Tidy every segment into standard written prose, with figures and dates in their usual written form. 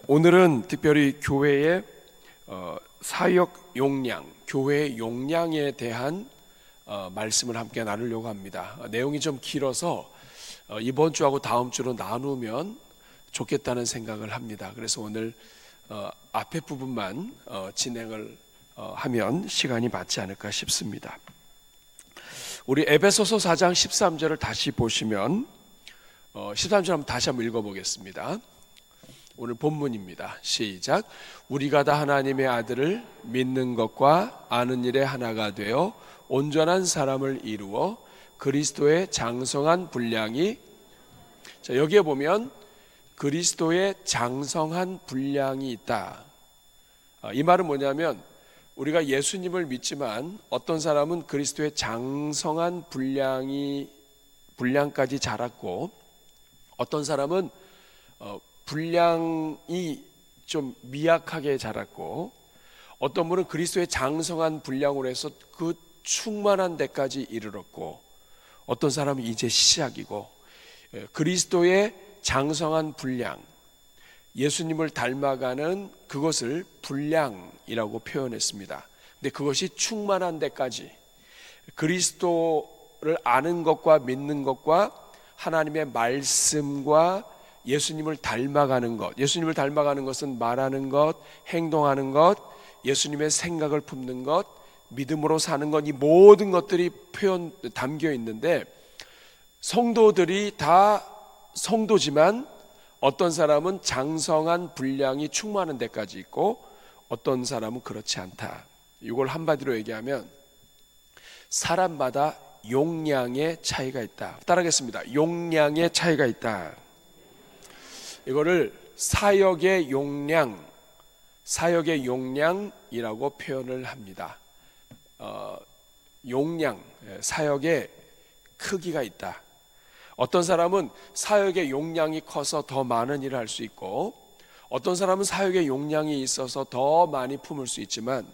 오늘은 특별히 교회의 사역 용량, 교회의 용량에 대한 말씀을 함께 나누려고 합니다. 내용이 좀 길어서 이번 주하고 다음 주로 나누면 좋겠다는 생각을 합니다. 그래서 오늘 앞에 부분만 진행을 하면 시간이 맞지 않을까 싶습니다. 우리 에베소서 4장 13절을 다시 보시면 13절 한번 다시 한번 읽어보겠습니다. 오늘 본문입니다. 시작. 우리가 다 하나님의 아들을 믿는 것과 아는 일에 하나가 되어 온전한 사람을 이루어 그리스도의 장성한 분량이, 자, 여기에 보면 그리스도의 장성한 분량이 있다. 이 말은 뭐냐면 우리가 예수님을 믿지만 어떤 사람은 그리스도의 장성한 분량까지 자랐고, 어떤 사람은 분량이 좀 미약하게 자랐고, 어떤 분은 그리스도의 장성한 분량으로 해서 그 충만한 데까지 이르렀고, 어떤 사람은 이제 시작이고, 그리스도의 장성한 분량, 예수님을 닮아가는 그것을 분량이라고 표현했습니다. 근데 그것이 충만한 데까지, 그리스도를 아는 것과 믿는 것과 하나님의 말씀과 예수님을 닮아가는 것, 예수님을 닮아가는 것은 말하는 것, 행동하는 것, 예수님의 생각을 품는 것, 믿음으로 사는 것, 이 모든 것들이 담겨 있는데, 성도들이 다 성도지만 어떤 사람은 장성한 분량이 충만한 데까지 있고 어떤 사람은 그렇지 않다. 이걸 한마디로 얘기하면 사람마다 용량의 차이가 있다. 따라하겠습니다. 용량의 차이가 있다. 이거를 사역의 용량이라고 표현을 합니다. 용량, 사역의 크기가 있다. 어떤 사람은 사역의 용량이 커서 더 많은 일을 할 수 있고, 어떤 사람은 사역의 용량이 있어서 더 많이 품을 수 있지만,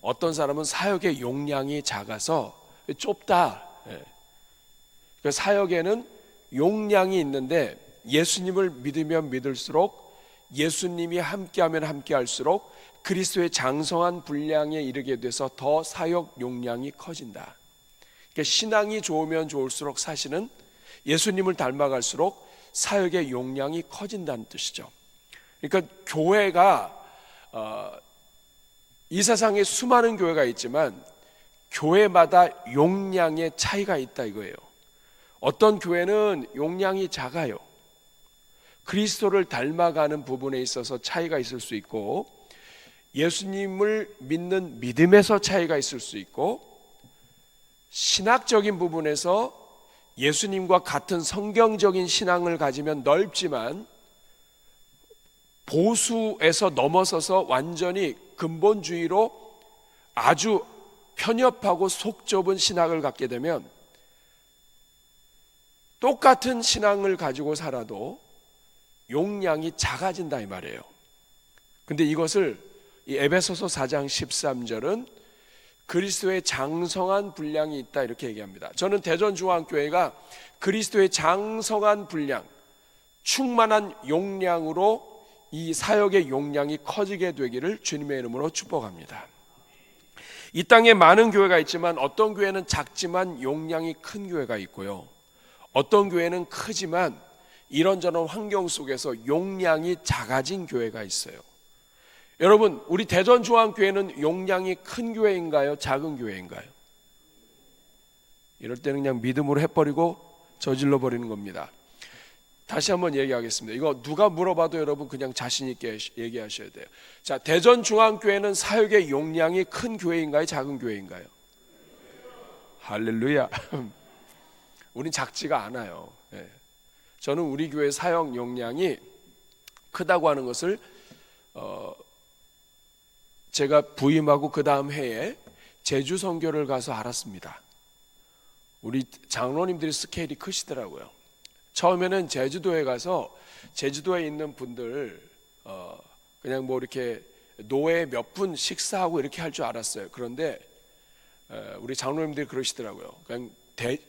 어떤 사람은 사역의 용량이 작아서 좁다. 그러니까 사역에는 용량이 있는데 예수님을 믿으면 믿을수록, 예수님이 함께하면 함께할수록 그리스도의 장성한 분량에 이르게 돼서 더 사역 용량이 커진다. 그러니까 신앙이 좋으면 좋을수록 사실은 예수님을 닮아갈수록 사역의 용량이 커진다는 뜻이죠. 그러니까 교회가 이 세상에 수많은 교회가 있지만 교회마다 용량의 차이가 있다 이거예요. 어떤 교회는 용량이 작아요. 그리스도를 닮아가는 부분에 있어서 차이가 있을 수 있고, 예수님을 믿는 믿음에서 차이가 있을 수 있고, 신학적인 부분에서 예수님과 같은 성경적인 신앙을 가지면 넓지만 보수에서 넘어서서 완전히 근본주의로 아주 편협하고 속 좁은 신학을 갖게 되면 똑같은 신앙을 가지고 살아도 용량이 작아진다 이 말이에요. 근데 이것을 이 에베소서 4장 13절은 그리스도의 장성한 분량이 있다 이렇게 얘기합니다. 저는 대전중앙교회가 그리스도의 장성한 분량, 충만한 용량으로 이 사역의 용량이 커지게 되기를 주님의 이름으로 축복합니다. 이 땅에 많은 교회가 있지만 어떤 교회는 작지만 용량이 큰 교회가 있고요, 어떤 교회는 크지만 이런저런 환경 속에서 용량이 작아진 교회가 있어요. 여러분, 우리 대전중앙교회는 용량이 큰 교회인가요? 작은 교회인가요? 이럴 때는 그냥 믿음으로 해버리고 저질러 버리는 겁니다. 다시 한번 얘기하겠습니다. 이거 누가 물어봐도 여러분 그냥 자신 있게 얘기하셔야 돼요. 자, 대전중앙교회는 사역의 용량이 큰 교회인가요? 작은 교회인가요? 할렐루야. 우린 작지가 않아요. 저는 우리 교회 사역 용량이 크다고 하는 것을 제가 부임하고 그 다음 해에 제주 선교를 가서 알았습니다. 우리 장로님들이 스케일이 크시더라고요. 처음에는 제주도에 가서 제주도에 있는 분들 그냥 뭐 이렇게 노예 몇 분 식사하고 이렇게 할 줄 알았어요. 그런데 우리 장로님들이 그러시더라고요. 그냥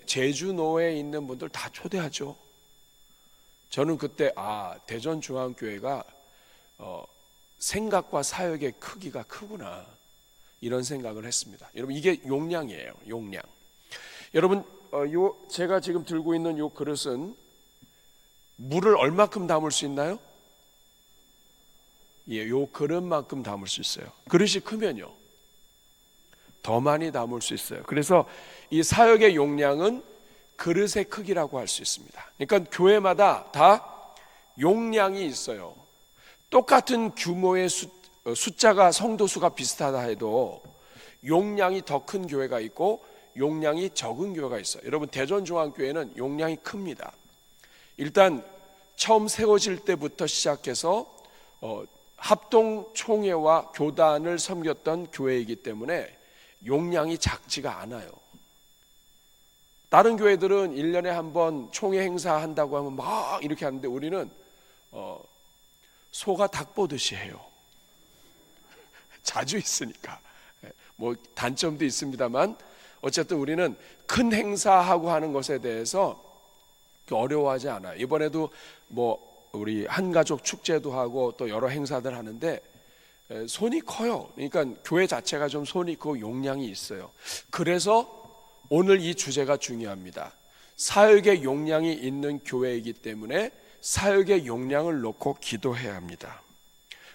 제주 노예에 있는 분들 다 초대하죠. 저는 그때 대전중앙교회가 생각과 사역의 크기가 크구나, 이런 생각을 했습니다. 여러분, 이게 용량이에요. 용량. 여러분, 제가 지금 들고 있는 요 그릇은 물을 얼마큼 담을 수 있나요? 예, 요 그릇만큼 담을 수 있어요. 그릇이 크면요, 더 많이 담을 수 있어요. 그래서 이 사역의 용량은 그릇의 크기라고 할 수 있습니다. 그러니까 교회마다 다 용량이 있어요. 똑같은 규모의 숫자가, 성도 수가 비슷하다 해도 용량이 더 큰 교회가 있고 용량이 적은 교회가 있어요. 여러분, 대전중앙교회는 용량이 큽니다. 일단 처음 세워질 때부터 시작해서 합동총회와 교단을 섬겼던 교회이기 때문에 용량이 작지가 않아요. 다른 교회들은 1년에 한 번 총회 행사한다고 하면 막 이렇게 하는데 우리는 소가 닭 보듯이 해요. 자주 있으니까. 뭐 단점도 있습니다만 어쨌든 우리는 큰 행사하고 하는 것에 대해서 어려워하지 않아요. 이번에도 뭐 우리 한가족 축제도 하고 또 여러 행사들 하는데 손이 커요. 그러니까 교회 자체가 좀 손이 크고 용량이 있어요. 그래서 오늘 이 주제가 중요합니다. 사역의 용량이 있는 교회이기 때문에 사역의 용량을 놓고 기도해야 합니다.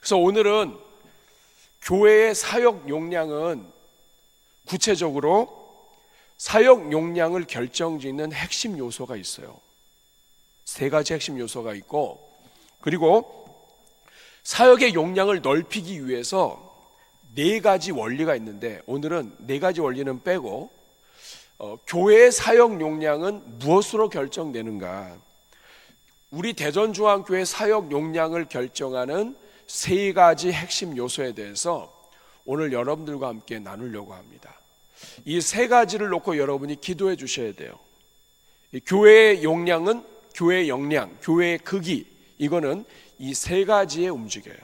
그래서 오늘은 교회의 사역 용량은 구체적으로 사역 용량을 결정짓는 핵심 요소가 있어요. 3가지 핵심 요소가 있고, 그리고 사역의 용량을 넓히기 위해서 4가지 원리가 있는데 오늘은 4가지 원리는 빼고 교회의 사역 용량은 무엇으로 결정되는가, 우리 대전중앙교회 사역 용량을 결정하는 3가지 핵심 요소에 대해서 오늘 여러분들과 함께 나누려고 합니다. 이 3가지를 놓고 여러분이 기도해 주셔야 돼요. 교회의 용량은, 교회의 역량, 교회의 크기, 이거는 이 3가지에 움직여요.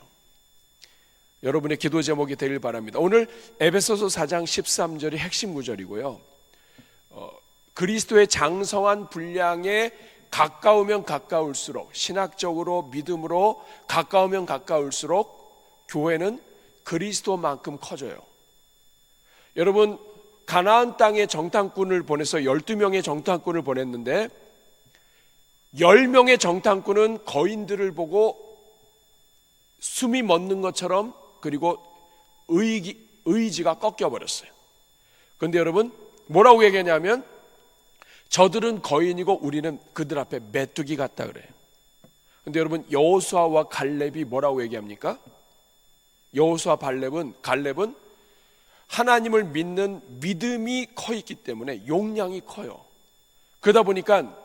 여러분의 기도 제목이 되길 바랍니다. 오늘 에베소서 4장 13절이 핵심 구절이고요. 그리스도의 장성한 분량에 가까우면 가까울수록, 신학적으로 믿음으로 가까우면 가까울수록 교회는 그리스도만큼 커져요. 여러분, 가나안 땅에 정탐꾼을 보내서 12명의 정탐꾼을 보냈는데 10명의 정탐꾼은 거인들을 보고 숨이 멎는 것처럼, 그리고 의지가 꺾여버렸어요. 그런데 여러분, 뭐라고 얘기하냐면 저들은 거인이고 우리는 그들 앞에 메뚜기 같다 그래요. 그런데 여러분, 여호수아와 갈렙이 뭐라고 얘기합니까? 여호수아 갈렙은 하나님을 믿는 믿음이 커 있기 때문에 용량이 커요. 그러다 보니까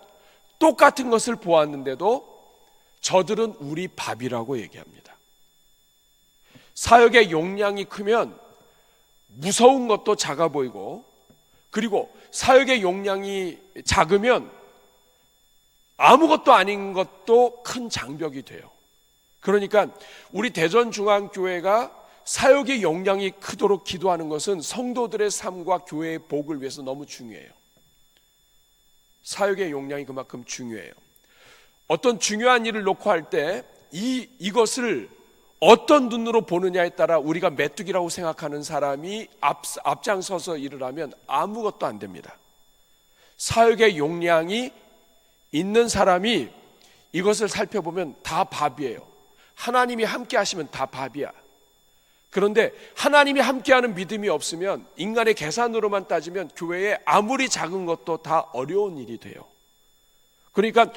똑같은 것을 보았는데도 저들은 우리 밥이라고 얘기합니다. 사역의 용량이 크면 무서운 것도 작아 보이고, 그리고 사역의 용량이 작으면 아무것도 아닌 것도 큰 장벽이 돼요. 그러니까 우리 대전중앙교회가 사역의 용량이 크도록 기도하는 것은 성도들의 삶과 교회의 복을 위해서 너무 중요해요. 사역의 용량이 그만큼 중요해요. 어떤 중요한 일을 놓고 할 때 이것을 어떤 눈으로 보느냐에 따라 우리가 메뚜기라고 생각하는 사람이 앞장서서 일을 하면 아무것도 안 됩니다. 사역의 용량이 있는 사람이 이것을 살펴보면 다 밥이에요. 하나님이 함께 하시면 다 밥이야. 그런데 하나님이 함께하는 믿음이 없으면 인간의 계산으로만 따지면 교회에 아무리 작은 것도 다 어려운 일이 돼요. 그러니까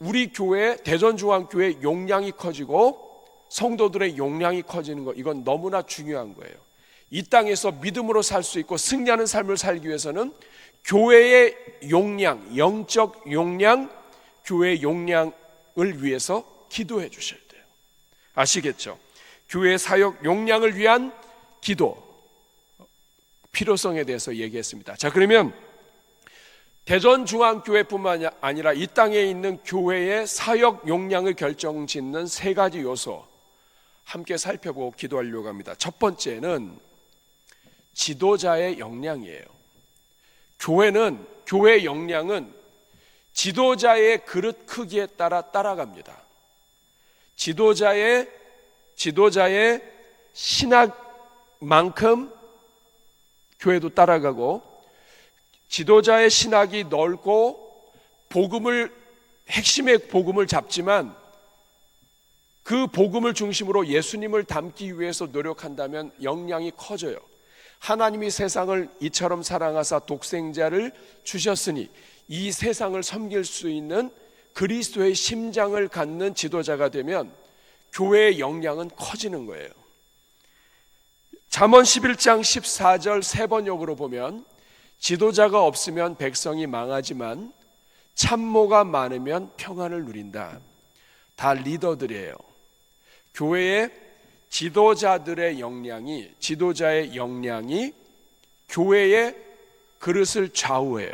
우리 교회, 대전중앙교회 용량이 커지고 성도들의 용량이 커지는 것, 이건 너무나 중요한 거예요. 이 땅에서 믿음으로 살 수 있고 승리하는 삶을 살기 위해서는 교회의 용량, 영적 용량, 교회의 용량을 위해서 기도해 주셔야 돼요. 아시겠죠? 교회 사역 용량을 위한 기도 필요성에 대해서 얘기했습니다. 자, 그러면 대전중앙교회뿐만 아니라 이 땅에 있는 교회의 사역 용량을 결정짓는 3가지 요소 함께 살펴보고 기도하려고 합니다. 첫 번째는 지도자의 역량이에요. 교회의 역량은 지도자의 그릇 크기에 따라 따라갑니다. 지도자의 지도자의 신학만큼 교회도 따라가고, 지도자의 신학이 넓고 핵심의 복음을 잡지만 그 복음을 중심으로 예수님을 닮기 위해서 노력한다면 영향이 커져요. 하나님이 세상을 이처럼 사랑하사 독생자를 주셨으니 이 세상을 섬길 수 있는 그리스도의 심장을 갖는 지도자가 되면 교회의 영향은 커지는 거예요. 잠언 11장 14절 세 번역으로 보면 지도자가 없으면 백성이 망하지만 참모가 많으면 평안을 누린다. 다 리더들이에요. 교회의 지도자의 영향이 교회의 그릇을 좌우해요.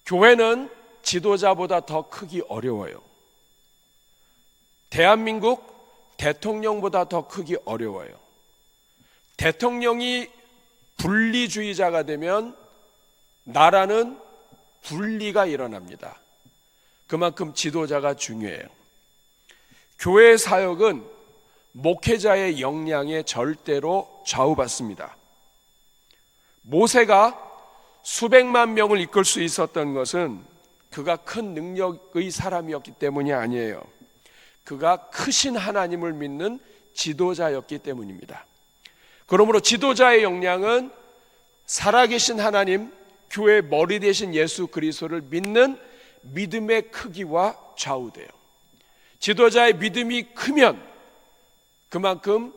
교회는 지도자보다 더 크기 어려워요. 대한민국 대통령보다 더 크기 어려워요. 대통령이 분리주의자가 되면 나라는 분리가 일어납니다. 그만큼 지도자가 중요해요. 교회의 사역은 목회자의 역량에 절대로 좌우받습니다. 모세가 수백만 명을 이끌 수 있었던 것은 그가 큰 능력의 사람이었기 때문이 아니에요. 그가 크신 하나님을 믿는 지도자였기 때문입니다. 그러므로 지도자의 역량은 살아계신 하나님, 교회의 머리 되신 예수 그리스도를 믿는 믿음의 크기와 좌우돼요. 지도자의 믿음이 크면 그만큼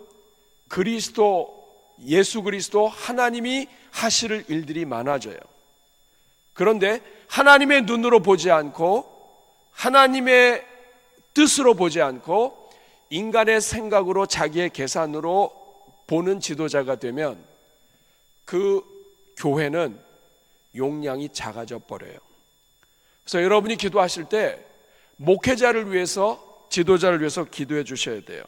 예수 그리스도 하나님이 하실 일들이 많아져요. 그런데 하나님의 눈으로 보지 않고 하나님의 뜻으로 보지 않고 인간의 생각으로 자기의 계산으로 보는 지도자가 되면 그 교회는 용량이 작아져 버려요. 그래서 여러분이 기도하실 때 목회자를 위해서, 지도자를 위해서 기도해 주셔야 돼요.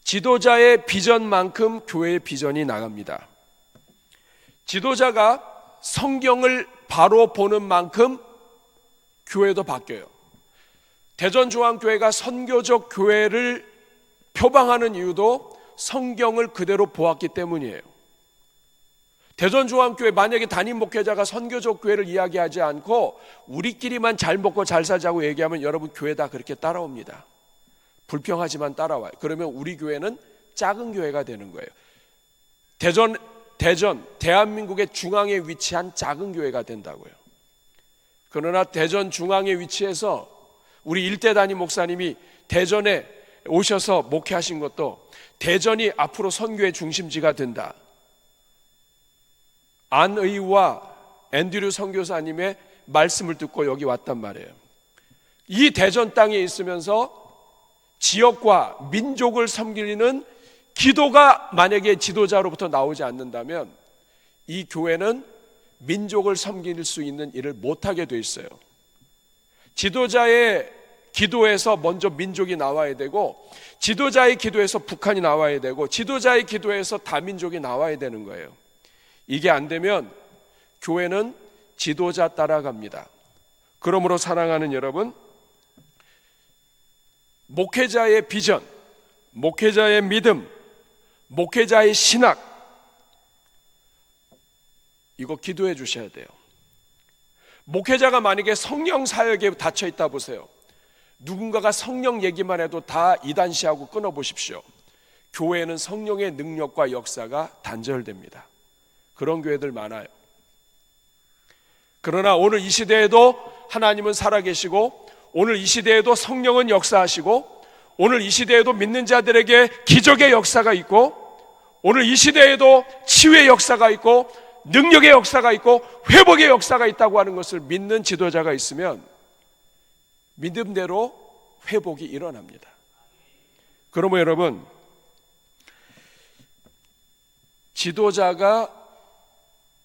지도자의 비전만큼 교회의 비전이 나갑니다. 지도자가 성경을 바로 보는 만큼 교회도 바뀌어요. 대전중앙교회가 선교적 교회를 표방하는 이유도 성경을 그대로 보았기 때문이에요. 대전중앙교회 만약에 담임 목회자가 선교적 교회를 이야기하지 않고 우리끼리만 잘 먹고 잘 살자고 얘기하면 여러분 교회 다 그렇게 따라옵니다. 불평하지만 따라와요. 그러면 우리 교회는 작은 교회가 되는 거예요. 대한민국의 중앙에 위치한 작은 교회가 된다고요. 그러나 대전 중앙에 위치해서 우리 일대 담임 목사님이 대전에 오셔서 목회하신 것도 대전이 앞으로 선교의 중심지가 된다. 안의와 앤드류 선교사님의 말씀을 듣고 여기 왔단 말이에요. 이 대전 땅에 있으면서 지역과 민족을 섬기는 기도가 만약에 지도자로부터 나오지 않는다면 이 교회는 민족을 섬길 수 있는 일을 못하게 돼 있어요. 지도자의 기도에서 먼저 민족이 나와야 되고, 지도자의 기도에서 북한이 나와야 되고, 지도자의 기도에서 다민족이 나와야 되는 거예요. 이게 안 되면 교회는 지도자 따라갑니다. 그러므로 사랑하는 여러분, 목회자의 비전, 목회자의 믿음, 목회자의 신학, 이거 기도해 주셔야 돼요. 목회자가 만약에 성령 사역에 닫혀 있다 보세요. 누군가가 성령 얘기만 해도 다 이단시하고 끊어보십시오. 교회는 성령의 능력과 역사가 단절됩니다. 그런 교회들 많아요. 그러나 오늘 이 시대에도 하나님은 살아계시고, 오늘 이 시대에도 성령은 역사하시고, 오늘 이 시대에도 믿는 자들에게 기적의 역사가 있고, 오늘 이 시대에도 치유의 역사가 있고, 능력의 역사가 있고, 회복의 역사가 있다고 하는 것을 믿는 지도자가 있으면 믿음대로 회복이 일어납니다. 그러면 여러분, 지도자가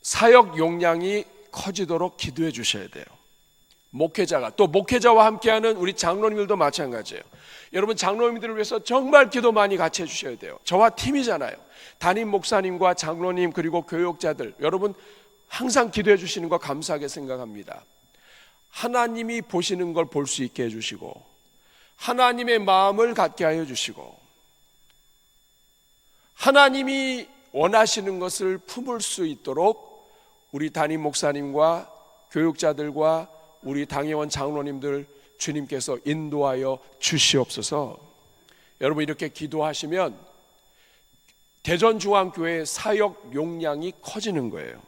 사역 용량이 커지도록 기도해 주셔야 돼요. 목회자가, 또 목회자와 함께하는 우리 장로님들도 마찬가지예요. 여러분, 장로님들을 위해서 정말 기도 많이 같이 해주셔야 돼요. 저와 팀이잖아요. 담임 목사님과 장로님 그리고 교육자들, 여러분 항상 기도해 주시는 거 감사하게 생각합니다. 하나님이 보시는 걸 볼 수 있게 해주시고, 하나님의 마음을 갖게 하여 주시고 하나님이 원하시는 것을 품을 수 있도록 우리 담임 목사님과 교육자들과 우리 당회원 장로님들 주님께서 인도하여 주시옵소서. 여러분, 이렇게 기도하시면 대전중앙교회의 사역 용량이 커지는 거예요.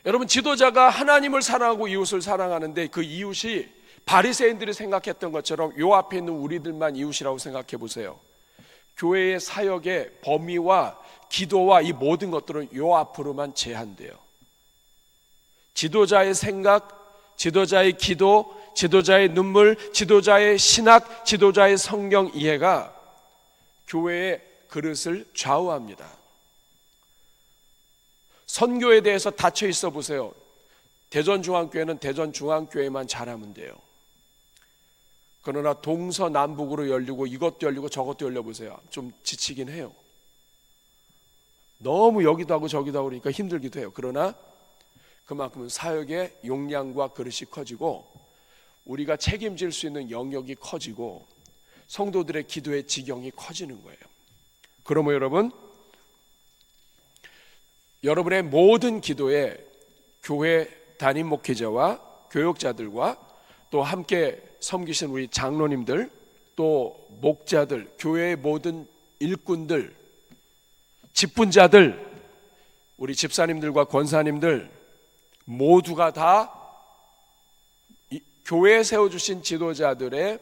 여러분, 지도자가 하나님을 사랑하고 이웃을 사랑하는데 그 이웃이 바리새인들이 생각했던 것처럼 요 앞에 있는 우리들만 이웃이라고 생각해 보세요. 교회의 사역의 범위와 기도와 이 모든 것들은 요 앞으로만 제한돼요. 지도자의 생각, 지도자의 기도, 지도자의 눈물, 지도자의 신학, 지도자의 성경 이해가 교회의 그릇을 좌우합니다. 선교에 대해서 닫혀 있어 보세요. 대전중앙교회는 대전중앙교회만 잘하면 돼요. 그러나 동서남북으로 열리고 이것도 열리고 저것도 열려보세요. 좀 지치긴 해요. 너무 여기도 하고 저기도 하고 그러니까 힘들기도 해요. 그러나 그만큼 사역의 용량과 그릇이 커지고 우리가 책임질 수 있는 영역이 커지고 성도들의 기도의 지경이 커지는 거예요. 그러면 여러분의 모든 기도에 교회 담임 목회자와 교역자들과 또 함께 섬기신 우리 장로님들, 또 목자들, 교회의 모든 일꾼들, 직분자들, 우리 집사님들과 권사님들 모두가 다 교회에 세워주신 지도자들의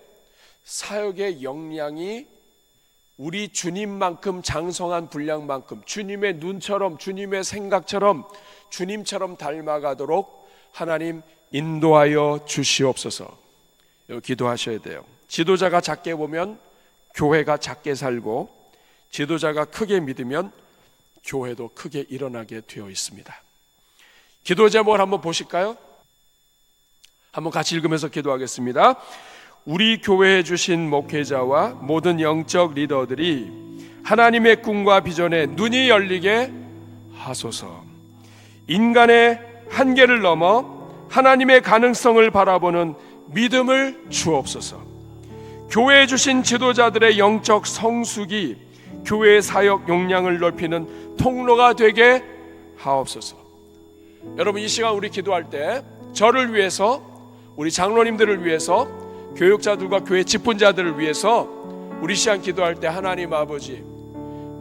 사역의 역량이 우리 주님만큼 장성한 분량만큼 주님의 눈처럼, 주님의 생각처럼, 주님처럼 닮아가도록 하나님 인도하여 주시옵소서. 기도하셔야 돼요. 지도자가 작게 보면 교회가 작게 살고, 지도자가 크게 믿으면 교회도 크게 일어나게 되어 있습니다. 기도 제목을 한번 보실까요? 한번 같이 읽으면서 기도하겠습니다. 우리 교회에 주신 목회자와 모든 영적 리더들이 하나님의 꿈과 비전에 눈이 열리게 하소서. 인간의 한계를 넘어 하나님의 가능성을 바라보는 믿음을 주옵소서. 교회에 주신 지도자들의 영적 성숙이 교회의 사역 용량을 넓히는 통로가 되게 하옵소서. 여러분, 이 시간 우리 기도할 때 저를 위해서, 우리 장로님들을 위해서, 교육자들과 교회 직분자들을 위해서 우리 시간 기도할 때 하나님 아버지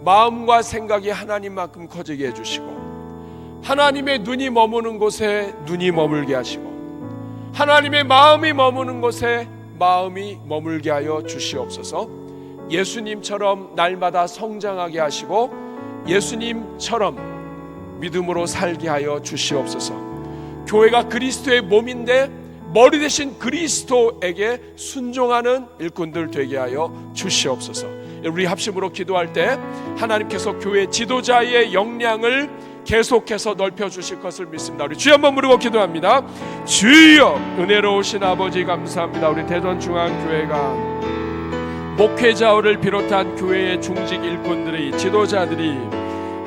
마음과 생각이 하나님만큼 커지게 해주시고, 하나님의 눈이 머무는 곳에 눈이 머물게 하시고, 하나님의 마음이 머무는 곳에 마음이 머물게 하여 주시옵소서. 예수님처럼 날마다 성장하게 하시고 예수님처럼 믿음으로 살게 하여 주시옵소서. 교회가 그리스도의 몸인데 머리 대신 그리스도에게 순종하는 일꾼들 되게 하여 주시옵소서. 우리 합심으로 기도할 때 하나님께서 교회 지도자의 역량을 계속해서 넓혀주실 것을 믿습니다. 우리 주여 한번 부르고 기도합니다. 주여, 은혜로우신 아버지 감사합니다. 우리 대전중앙교회가 목회자를 비롯한 교회의 중직 일꾼들이, 지도자들이,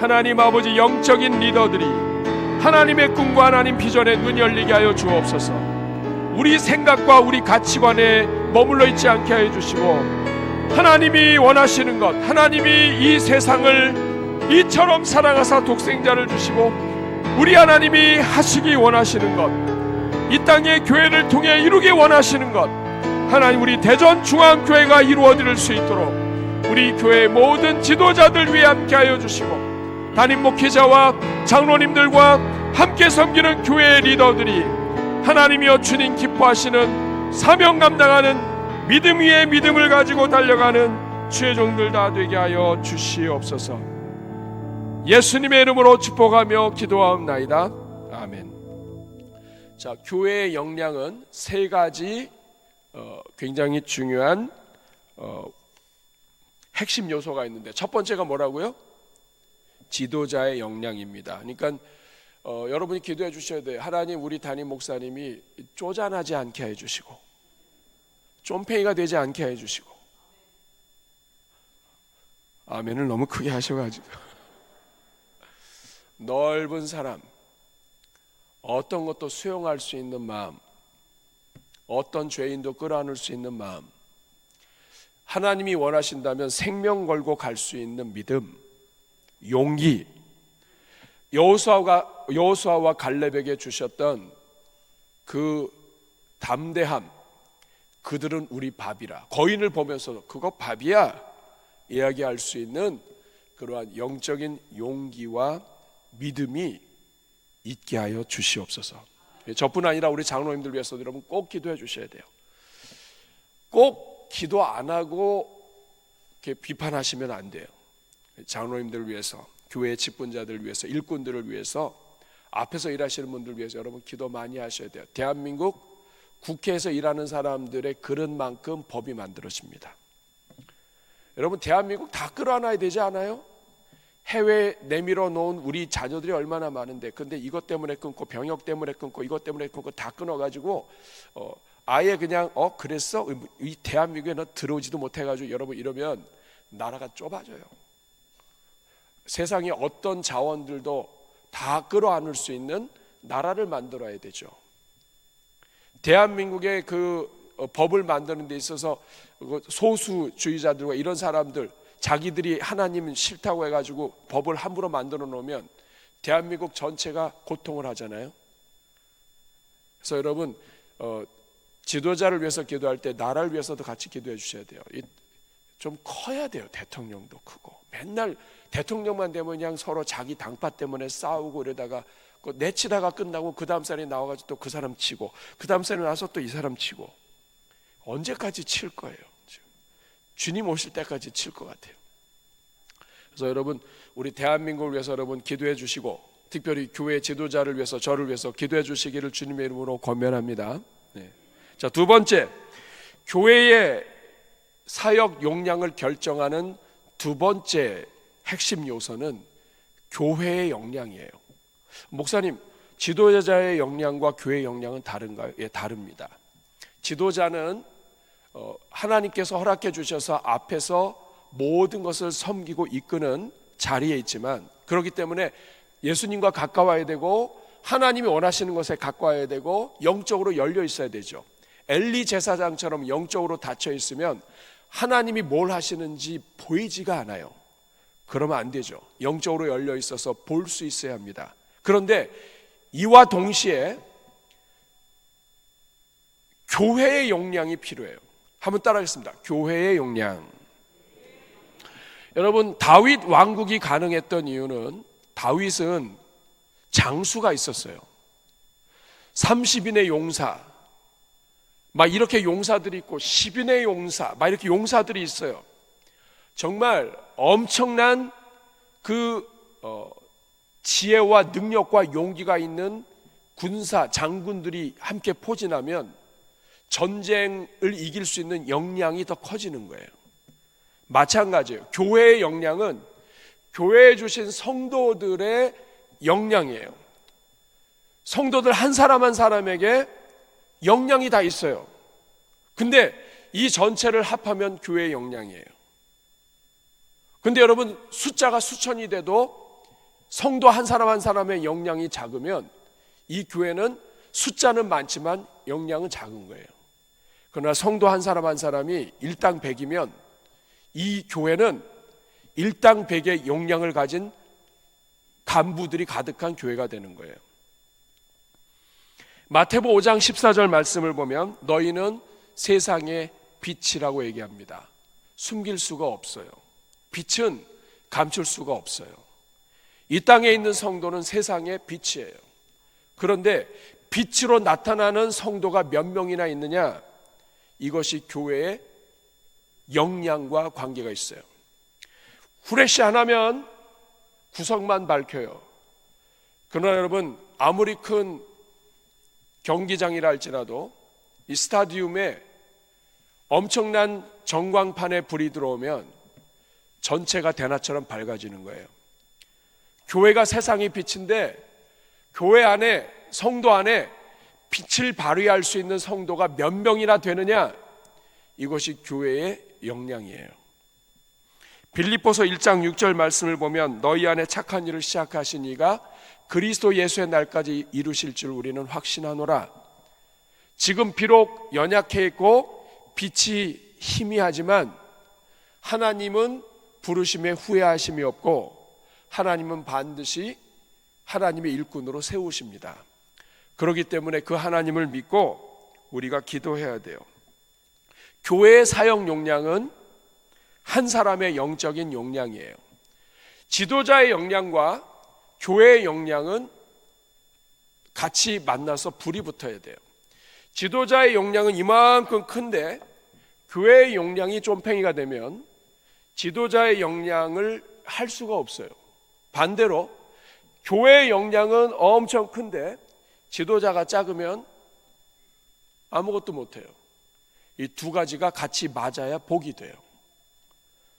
하나님 아버지 영적인 리더들이 하나님의 꿈과 하나님 비전에 눈 열리게 하여 주옵소서. 우리 생각과 우리 가치관에 머물러 있지 않게 하여 주시고, 하나님이 원하시는 것, 하나님이 이 세상을 이처럼 사랑하사 독생자를 주시고 우리 하나님이 하시기 원하시는 것, 이 땅의 교회를 통해 이루기 원하시는 것, 하나님 우리 대전중앙교회가 이루어질 수 있도록 우리 교회의 모든 지도자들 위해 함께 하여 주시고, 담임 목회자와 장로님들과 함께 섬기는 교회의 리더들이 하나님이여 주님 기뻐하시는 사명 감당하는 믿음 위에 믿음을 가지고 달려가는 주의 종들 다 되게 하여 주시옵소서. 예수님의 이름으로 축복하며 기도하옵나이다. 아멘. 자, 교회의 역량은 세 가지 굉장히 중요한 핵심 요소가 있는데, 첫 번째가 뭐라고요? 지도자의 역량입니다. 그러니까 여러분이 기도해 주셔야 돼요. 하나님, 우리 담임 목사님이 쪼잔하지 않게 해주시고 쫌팽이가 되지 않게 해주시고. 아멘을 너무 크게 하셔가지고 넓은 사람, 어떤 것도 수용할 수 있는 마음, 어떤 죄인도 끌어안을 수 있는 마음, 하나님이 원하신다면 생명 걸고 갈 수 있는 믿음, 용기, 여호수아와 갈렙에게 주셨던 그 담대함, 그들은 우리 밥이라, 거인을 보면서 그거 밥이야 이야기할 수 있는 그러한 영적인 용기와 믿음이 있게 하여 주시옵소서. 저뿐 아니라 우리 장로님들 위해서 여러분 꼭 기도해 주셔야 돼요. 꼭 기도 안 하고 이렇게 비판하시면 안 돼요. 장로님들 위해서, 교회 직분자들 위해서, 일꾼들을 위해서, 앞에서 일하시는 분들 위해서 여러분 기도 많이 하셔야 돼요. 대한민국 국회에서 일하는 사람들의 그릇만큼 법이 만들어집니다. 여러분 대한민국 다 끌어안아야 되지 않아요? 해외에 내밀어 놓은 우리 자녀들이 얼마나 많은데, 근데 이것 때문에 끊고 병역 때문에 끊고 이것 때문에 끊고 다 끊어가지고 아예 그냥 그랬어? 이 대한민국에 너 들어오지도 못해가지고 여러분 이러면 나라가 좁아져요. 세상에 어떤 자원들도 다 끌어안을 수 있는 나라를 만들어야 되죠. 대한민국의 그 법을 만드는 데 있어서 소수주의자들과 이런 사람들, 자기들이 하나님은 싫다고 해가지고 법을 함부로 만들어 놓으면 대한민국 전체가 고통을 하잖아요. 그래서 여러분 지도자를 위해서 기도할 때 나라를 위해서도 같이 기도해 주셔야 돼요. 좀 커야 돼요. 대통령도 크고, 맨날 대통령만 되면 그냥 서로 자기 당파 때문에 싸우고 이러다가 내치다가 끝나고 그 다음 사람이 나와가지고 또 그 사람 치고, 그 다음 사람이 나와서 또 이 사람 치고, 언제까지 칠 거예요? 주님 오실 때까지 칠 것 같아요. 그래서 여러분 우리 대한민국을 위해서 여러분 기도해 주시고, 특별히 교회 지도자를 위해서, 저를 위해서 기도해 주시기를 주님의 이름으로 권면합니다. 자, 두 번째, 교회의 사역 용량을 결정하는 두 번째 핵심 요소는 교회의 역량이에요. 목사님, 지도자의 역량과 교회의 역량은 다른가요? 예, 다릅니다. 지도자는 하나님께서 허락해 주셔서 앞에서 모든 것을 섬기고 이끄는 자리에 있지만, 그렇기 때문에 예수님과 가까워야 되고 하나님이 원하시는 것에 가까워야 되고 영적으로 열려 있어야 되죠. 엘리 제사장처럼 영적으로 닫혀 있으면 하나님이 뭘 하시는지 보이지가 않아요. 그러면 안 되죠. 영적으로 열려 있어서 볼 수 있어야 합니다. 그런데 이와 동시에 교회의 역량이 필요해요. 한번 따라하겠습니다. 교회의 역량. 여러분 다윗 왕국이 가능했던 이유는, 다윗은 장수가 있었어요. 30인의 용사, 막 이렇게 용사들이 있고 10인의 용사, 막 이렇게 용사들이 있어요. 정말 엄청난 그 지혜와 능력과 용기가 있는 군사 장군들이 함께 포진하면 전쟁을 이길 수 있는 역량이 더 커지는 거예요. 마찬가지예요. 교회의 역량은 교회에 주신 성도들의 역량이에요. 성도들 한 사람 한 사람에게 역량이 다 있어요. 근데 이 전체를 합하면 교회의 역량이에요. 근데 여러분 숫자가 수천이 돼도 성도 한 사람 한 사람의 역량이 작으면 이 교회는 숫자는 많지만 역량은 작은 거예요. 그러나 성도 한 사람 한 사람이 일당 100이면 이 교회는 일당 100의 역량을 가진 간부들이 가득한 교회가 되는 거예요. 마태복음 5장 14절 말씀을 보면 너희는 세상의 빛이라고 얘기합니다. 숨길 수가 없어요. 빛은 감출 수가 없어요. 이 땅에 있는 성도는 세상의 빛이에요. 그런데 빛으로 나타나는 성도가 몇 명이나 있느냐? 이것이 교회의 역량과 관계가 있어요. 후레쉬 하나면 구석만 밝혀요. 그러나 여러분 아무리 큰 경기장이라 할지라도 이 스타디움에 엄청난 전광판에 불이 들어오면 전체가 대낮처럼 밝아지는 거예요. 교회가 세상의 빛인데 교회 안에, 성도 안에 빛을 발휘할 수 있는 성도가 몇 명이나 되느냐? 이것이 교회의 역량이에요. 빌립보서 1장 6절 말씀을 보면 너희 안에 착한 일을 시작하신 이가 그리스도 예수의 날까지 이루실 줄 우리는 확신하노라. 지금 비록 연약해 있고 빛이 희미하지만 하나님은 부르심에 후회하심이 없고 하나님은 반드시 하나님의 일꾼으로 세우십니다. 그렇기 때문에 그 하나님을 믿고 우리가 기도해야 돼요. 교회의 사역 역량은 한 사람의 영적인 역량이에요. 지도자의 역량과 교회의 역량은 같이 만나서 불이 붙어야 돼요. 지도자의 역량은 이만큼 큰데 교회의 역량이 쫌팽이가 되면 지도자의 역량을 할 수가 없어요. 반대로 교회의 역량은 엄청 큰데 지도자가 작으면 아무것도 못해요. 이 두 가지가 같이 맞아야 복이 돼요.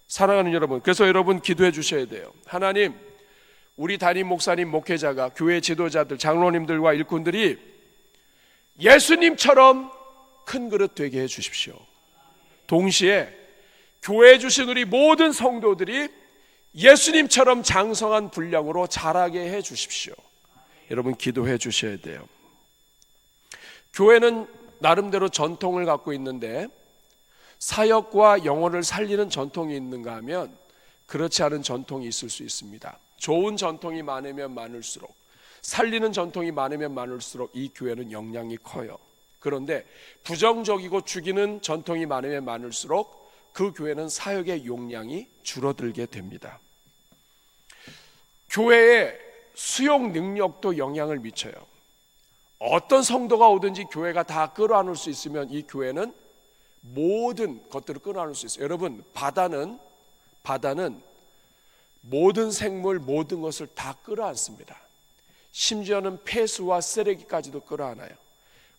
사랑하는 여러분, 그래서 여러분 기도해 주셔야 돼요. 하나님, 우리 담임 목사님, 목회자가, 교회 지도자들, 장로님들과 일꾼들이 예수님처럼 큰 그릇 되게 해 주십시오. 동시에 교회에 주신 우리 모든 성도들이 예수님처럼 장성한 분량으로 자라게 해 주십시오. 여러분 기도해 주셔야 돼요. 교회는 나름대로 전통을 갖고 있는데 사역과 영혼을 살리는 전통이 있는가 하면 그렇지 않은 전통이 있을 수 있습니다. 좋은 전통이 많으면 많을수록, 살리는 전통이 많으면 많을수록 이 교회는 역량이 커요. 그런데 부정적이고 죽이는 전통이 많으면 많을수록 그 교회는 사역의 용량이 줄어들게 됩니다. 교회의 수용 능력도 영향을 미쳐요. 어떤 성도가 오든지 교회가 다 끌어안을 수 있으면 이 교회는 모든 것들을 끌어안을 수 있어요. 여러분, 바다는 모든 생물, 모든 것을 다 끌어안습니다. 심지어는 폐수와 쓰레기까지도 끌어안아요.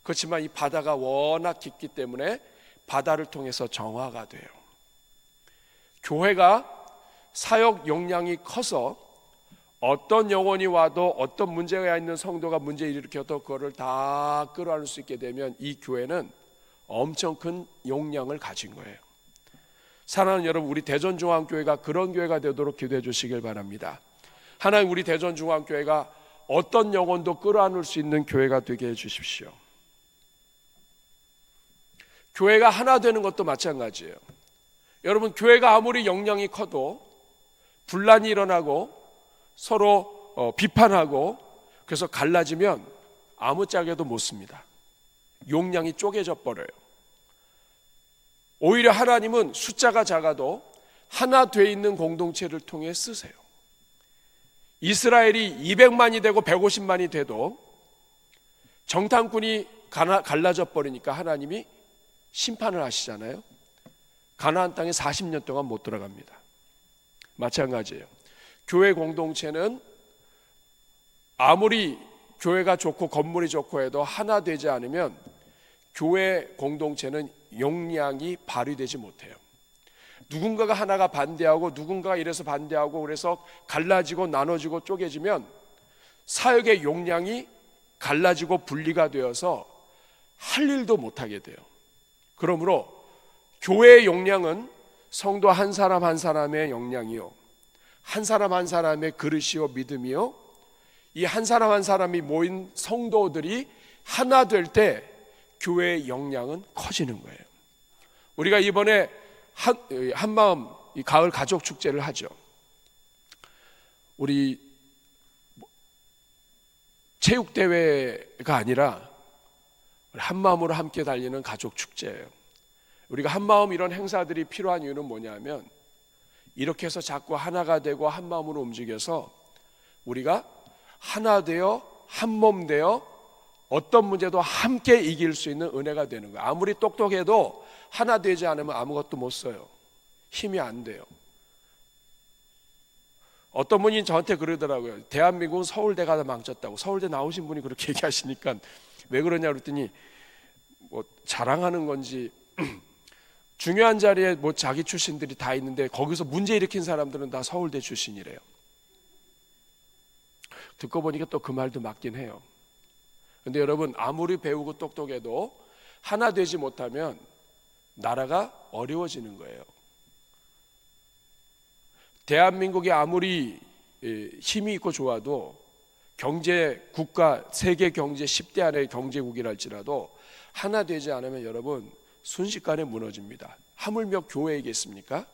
그렇지만 이 바다가 워낙 깊기 때문에 바다를 통해서 정화가 돼요. 교회가 사역 역량이 커서 어떤 영혼이 와도 어떤 문제가 있는 성도가 문제를 일으켜도 그거를 다 끌어안을 수 있게 되면 이 교회는 엄청 큰 역량을 가진 거예요. 사랑하는 여러분, 우리 대전중앙교회가 그런 교회가 되도록 기도해 주시길 바랍니다. 하나님, 우리 대전중앙교회가 어떤 영혼도 끌어안을 수 있는 교회가 되게 해 주십시오. 교회가 하나 되는 것도 마찬가지예요. 여러분, 교회가 아무리 역량이 커도 분란이 일어나고 서로 비판하고 그래서 갈라지면 아무짝에도 못 씁니다. 용량이 쪼개져 버려요. 오히려 하나님은 숫자가 작아도 하나 돼 있는 공동체를 통해 쓰세요. 이스라엘이 200만이 되고 150만이 돼도 정탐꾼이 갈라져 버리니까 하나님이 심판을 하시잖아요. 가나안 땅에 40년 동안 못 들어갑니다. 마찬가지예요. 교회 공동체는 아무리 교회가 좋고 건물이 좋고 해도 하나 되지 않으면 교회 공동체는 역량이 발휘되지 못해요. 누군가가 하나가 반대하고 누군가가 이래서 반대하고 그래서 갈라지고 나눠지고 쪼개지면 사역의 역량이 갈라지고 분리가 되어서 할 일도 못하게 돼요. 그러므로 교회의 역량은 성도 한 사람 한 사람의 역량이요, 한 사람 한 사람의 그릇이요 믿음이요, 이 한 사람 한 사람이 모인 성도들이 하나 될 때 교회의 역량은 커지는 거예요. 우리가 이번에 한마음 이 가을 가족 축제를 하죠. 우리 체육대회가 아니라 한마음으로 함께 달리는 가족 축제예요. 우리가 한마음 이런 행사들이 필요한 이유는 뭐냐면 이렇게 해서 자꾸 하나가 되고 한마음으로 움직여서 우리가 하나 되어 한 몸 되어 어떤 문제도 함께 이길 수 있는 은혜가 되는 거예요. 아무리 똑똑해도 하나 되지 않으면 아무것도 못 써요. 힘이 안 돼요. 어떤 분이 저한테 그러더라고요. 대한민국은 서울대가 다 망쳤다고. 서울대 나오신 분이 그렇게 얘기하시니까 왜 그러냐 그랬더니 뭐 자랑하는 건지 중요한 자리에 뭐 자기 출신들이 다 있는데 거기서 문제 일으킨 사람들은 다 서울대 출신이래요. 듣고 보니까 또 그 말도 맞긴 해요. 근데 여러분, 아무리 배우고 똑똑해도 하나 되지 못하면 나라가 어려워지는 거예요. 대한민국이 아무리 힘이 있고 좋아도 경제 국가 세계 경제 10대 안의 경제국이랄지라도 하나 되지 않으면 여러분 순식간에 무너집니다. 하물며 교회이겠습니까?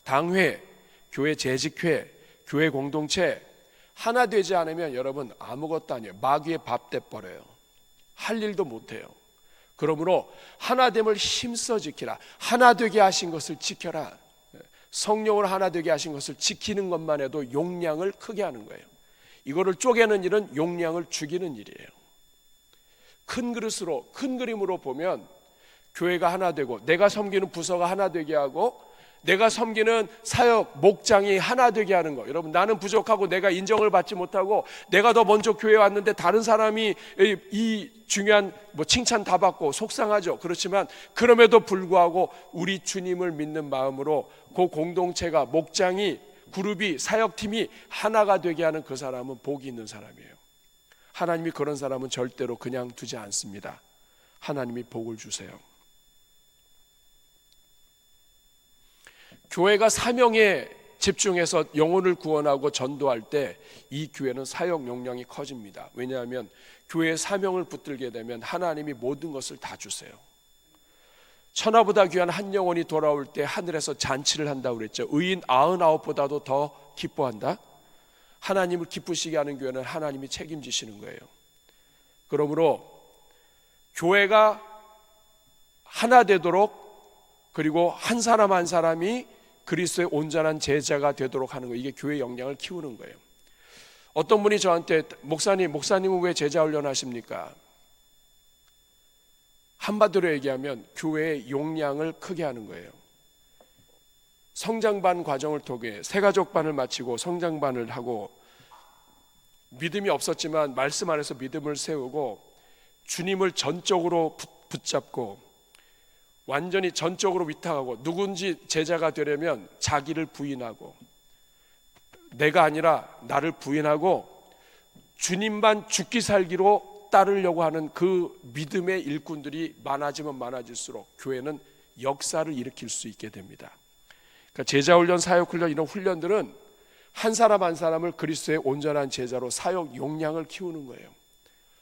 당회, 교회 재직회, 교회 공동체 하나 되지 않으면 여러분 아무것도 아니에요. 마귀의 밥 돼버려요. 할 일도 못해요. 그러므로 하나됨을 힘써 지키라. 하나 되게 하신 것을 지켜라. 성령으로 하나 되게 하신 것을 지키는 것만 해도 용량을 크게 하는 거예요. 이거를 쪼개는 일은 용량을 죽이는 일이에요. 큰 그릇으로, 큰 그림으로 보면 교회가 하나 되고, 내가 섬기는 부서가 하나 되게 하고, 내가 섬기는 사역, 목장이 하나 되게 하는 거. 여러분, 나는 부족하고 내가 인정을 받지 못하고 내가 더 먼저 교회에 왔는데 다른 사람이 이 중요한 칭찬 다 받고 속상하죠. 그렇지만 그럼에도 불구하고 우리 주님을 믿는 마음으로 그 공동체가, 목장이, 그룹이, 사역팀이 하나가 되게 하는 그 사람은 복이 있는 사람이에요. 하나님이 그런 사람은 절대로 그냥 두지 않습니다. 하나님이 복을 주세요. 교회가 사명에 집중해서 영혼을 구원하고 전도할 때 이 교회는 사역 용량이 커집니다. 왜냐하면 교회의 사명을 붙들게 되면 하나님이 모든 것을 다 주세요. 천하보다 귀한 한 영혼이 돌아올 때 하늘에서 잔치를 한다고 그랬죠. 의인 99보다도 더 기뻐한다. 하나님을 기쁘시게 하는 교회는 하나님이 책임지시는 거예요. 그러므로 교회가 하나 되도록, 그리고 한 사람 한 사람이 그리스도의 온전한 제자가 되도록 하는 거예요. 이게 교회의 역량을 키우는 거예요. 어떤 분이 저한테 목사님은 왜 제자 훈련하십니까? 한마디로 얘기하면 교회의 용량을 크게 하는 거예요. 성장반 과정을 통해 새가족반을 마치고 성장반을 하고, 믿음이 없었지만 말씀 안에서 믿음을 세우고 주님을 전적으로 붙잡고 완전히 전적으로 위탁하고, 누군지 제자가 되려면 자기를 부인하고, 내가 아니라 나를 부인하고 주님만 죽기 살기로 따르려고 하는 그 믿음의 일꾼들이 많아지면 많아질수록 교회는 역사를 일으킬 수 있게 됩니다. 그러니까 제자훈련, 사역훈련, 이런 훈련들은 한 사람 한 사람을 그리스도의 온전한 제자로 사역 용량을 키우는 거예요.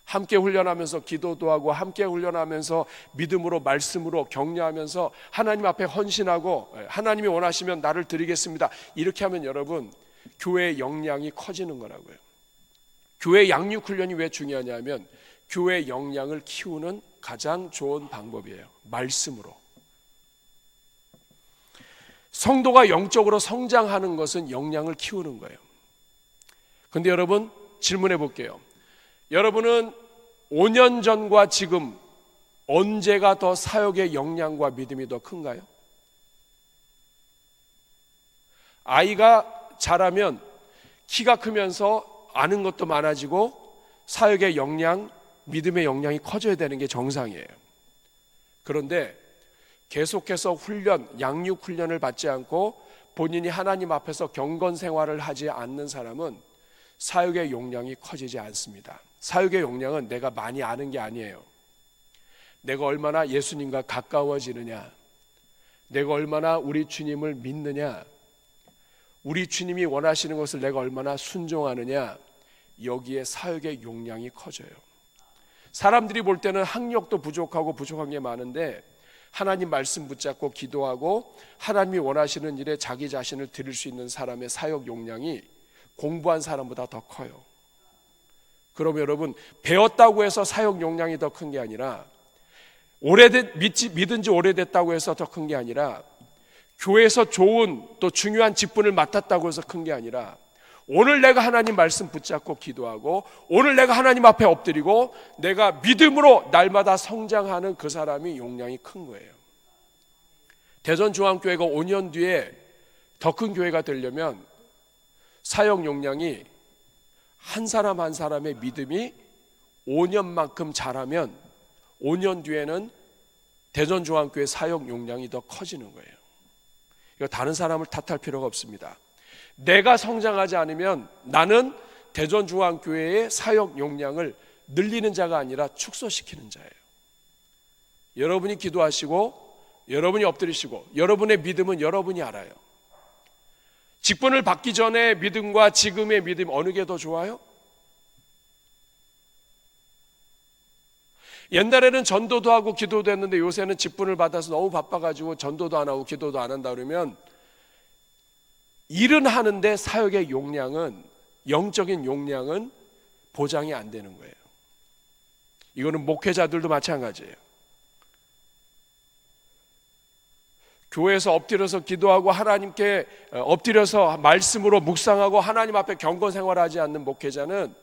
함께 훈련하면서 기도도 하고, 함께 훈련하면서 믿음으로, 말씀으로 격려하면서 하나님 앞에 헌신하고, 하나님이 원하시면 나를 드리겠습니다, 이렇게 하면 여러분 교회의 역량이 커지는 거라고요. 교회 양육 훈련이 왜 중요하냐면 교회 역량을 키우는 가장 좋은 방법이에요. 말씀으로. 성도가 영적으로 성장하는 것은 역량을 키우는 거예요. 그런데 여러분 질문해 볼게요. 여러분은 5년 전과 지금 언제가 더 사역의 역량과 믿음이 더 큰가요? 아이가 자라면 키가 크면서 아는 것도 많아지고 사역의 역량, 믿음의 역량이 커져야 되는 게 정상이에요. 그런데 계속해서 훈련, 양육 훈련을 받지 않고 본인이 하나님 앞에서 경건 생활을 하지 않는 사람은 사역의 용량이 커지지 않습니다. 사역의 용량은 내가 많이 아는 게 아니에요. 내가 얼마나 예수님과 가까워지느냐, 내가 얼마나 우리 주님을 믿느냐, 우리 주님이 원하시는 것을 내가 얼마나 순종하느냐, 여기에 사역의 용량이 커져요. 사람들이 볼 때는 학력도 부족하고 부족한 게 많은데 하나님 말씀 붙잡고 기도하고 하나님이 원하시는 일에 자기 자신을 드릴 수 있는 사람의 사역 용량이 공부한 사람보다 더 커요. 그러면 여러분, 배웠다고 해서 사역 용량이 더 큰 게 아니라, 믿은 지 오래됐다고 해서 더 큰 게 아니라, 교회에서 좋은 또 중요한 직분을 맡았다고 해서 큰 게 아니라, 오늘 내가 하나님 말씀 붙잡고 기도하고 오늘 내가 하나님 앞에 엎드리고 내가 믿음으로 날마다 성장하는 그 사람이 용량이 큰 거예요. 대전중앙교회가 5년 뒤에 더 큰 교회가 되려면 사역 용량이 한 사람 한 사람의 믿음이 5년만큼 자라면 5년 뒤에는 대전중앙교회 사역 용량이 더 커지는 거예요. 이거 다른 사람을 탓할 필요가 없습니다. 내가 성장하지 않으면 나는 대전중앙교회의 사역 용량을 늘리는 자가 아니라 축소시키는 자예요. 여러분이 기도하시고 여러분이 엎드리시고 여러분의 믿음은 여러분이 알아요. 직분을 받기 전의 믿음과 지금의 믿음, 어느 게 더 좋아요? 옛날에는 전도도 하고 기도도 했는데 요새는 직분을 받아서 너무 바빠가지고 전도도 안 하고 기도도 안 한다 그러면 일은 하는데 사역의 용량은, 영적인 용량은 보장이 안 되는 거예요. 이거는 목회자들도 마찬가지예요. 교회에서 엎드려서 기도하고 하나님께 엎드려서 말씀으로 묵상하고 하나님 앞에 경건 생활하지 않는 목회자는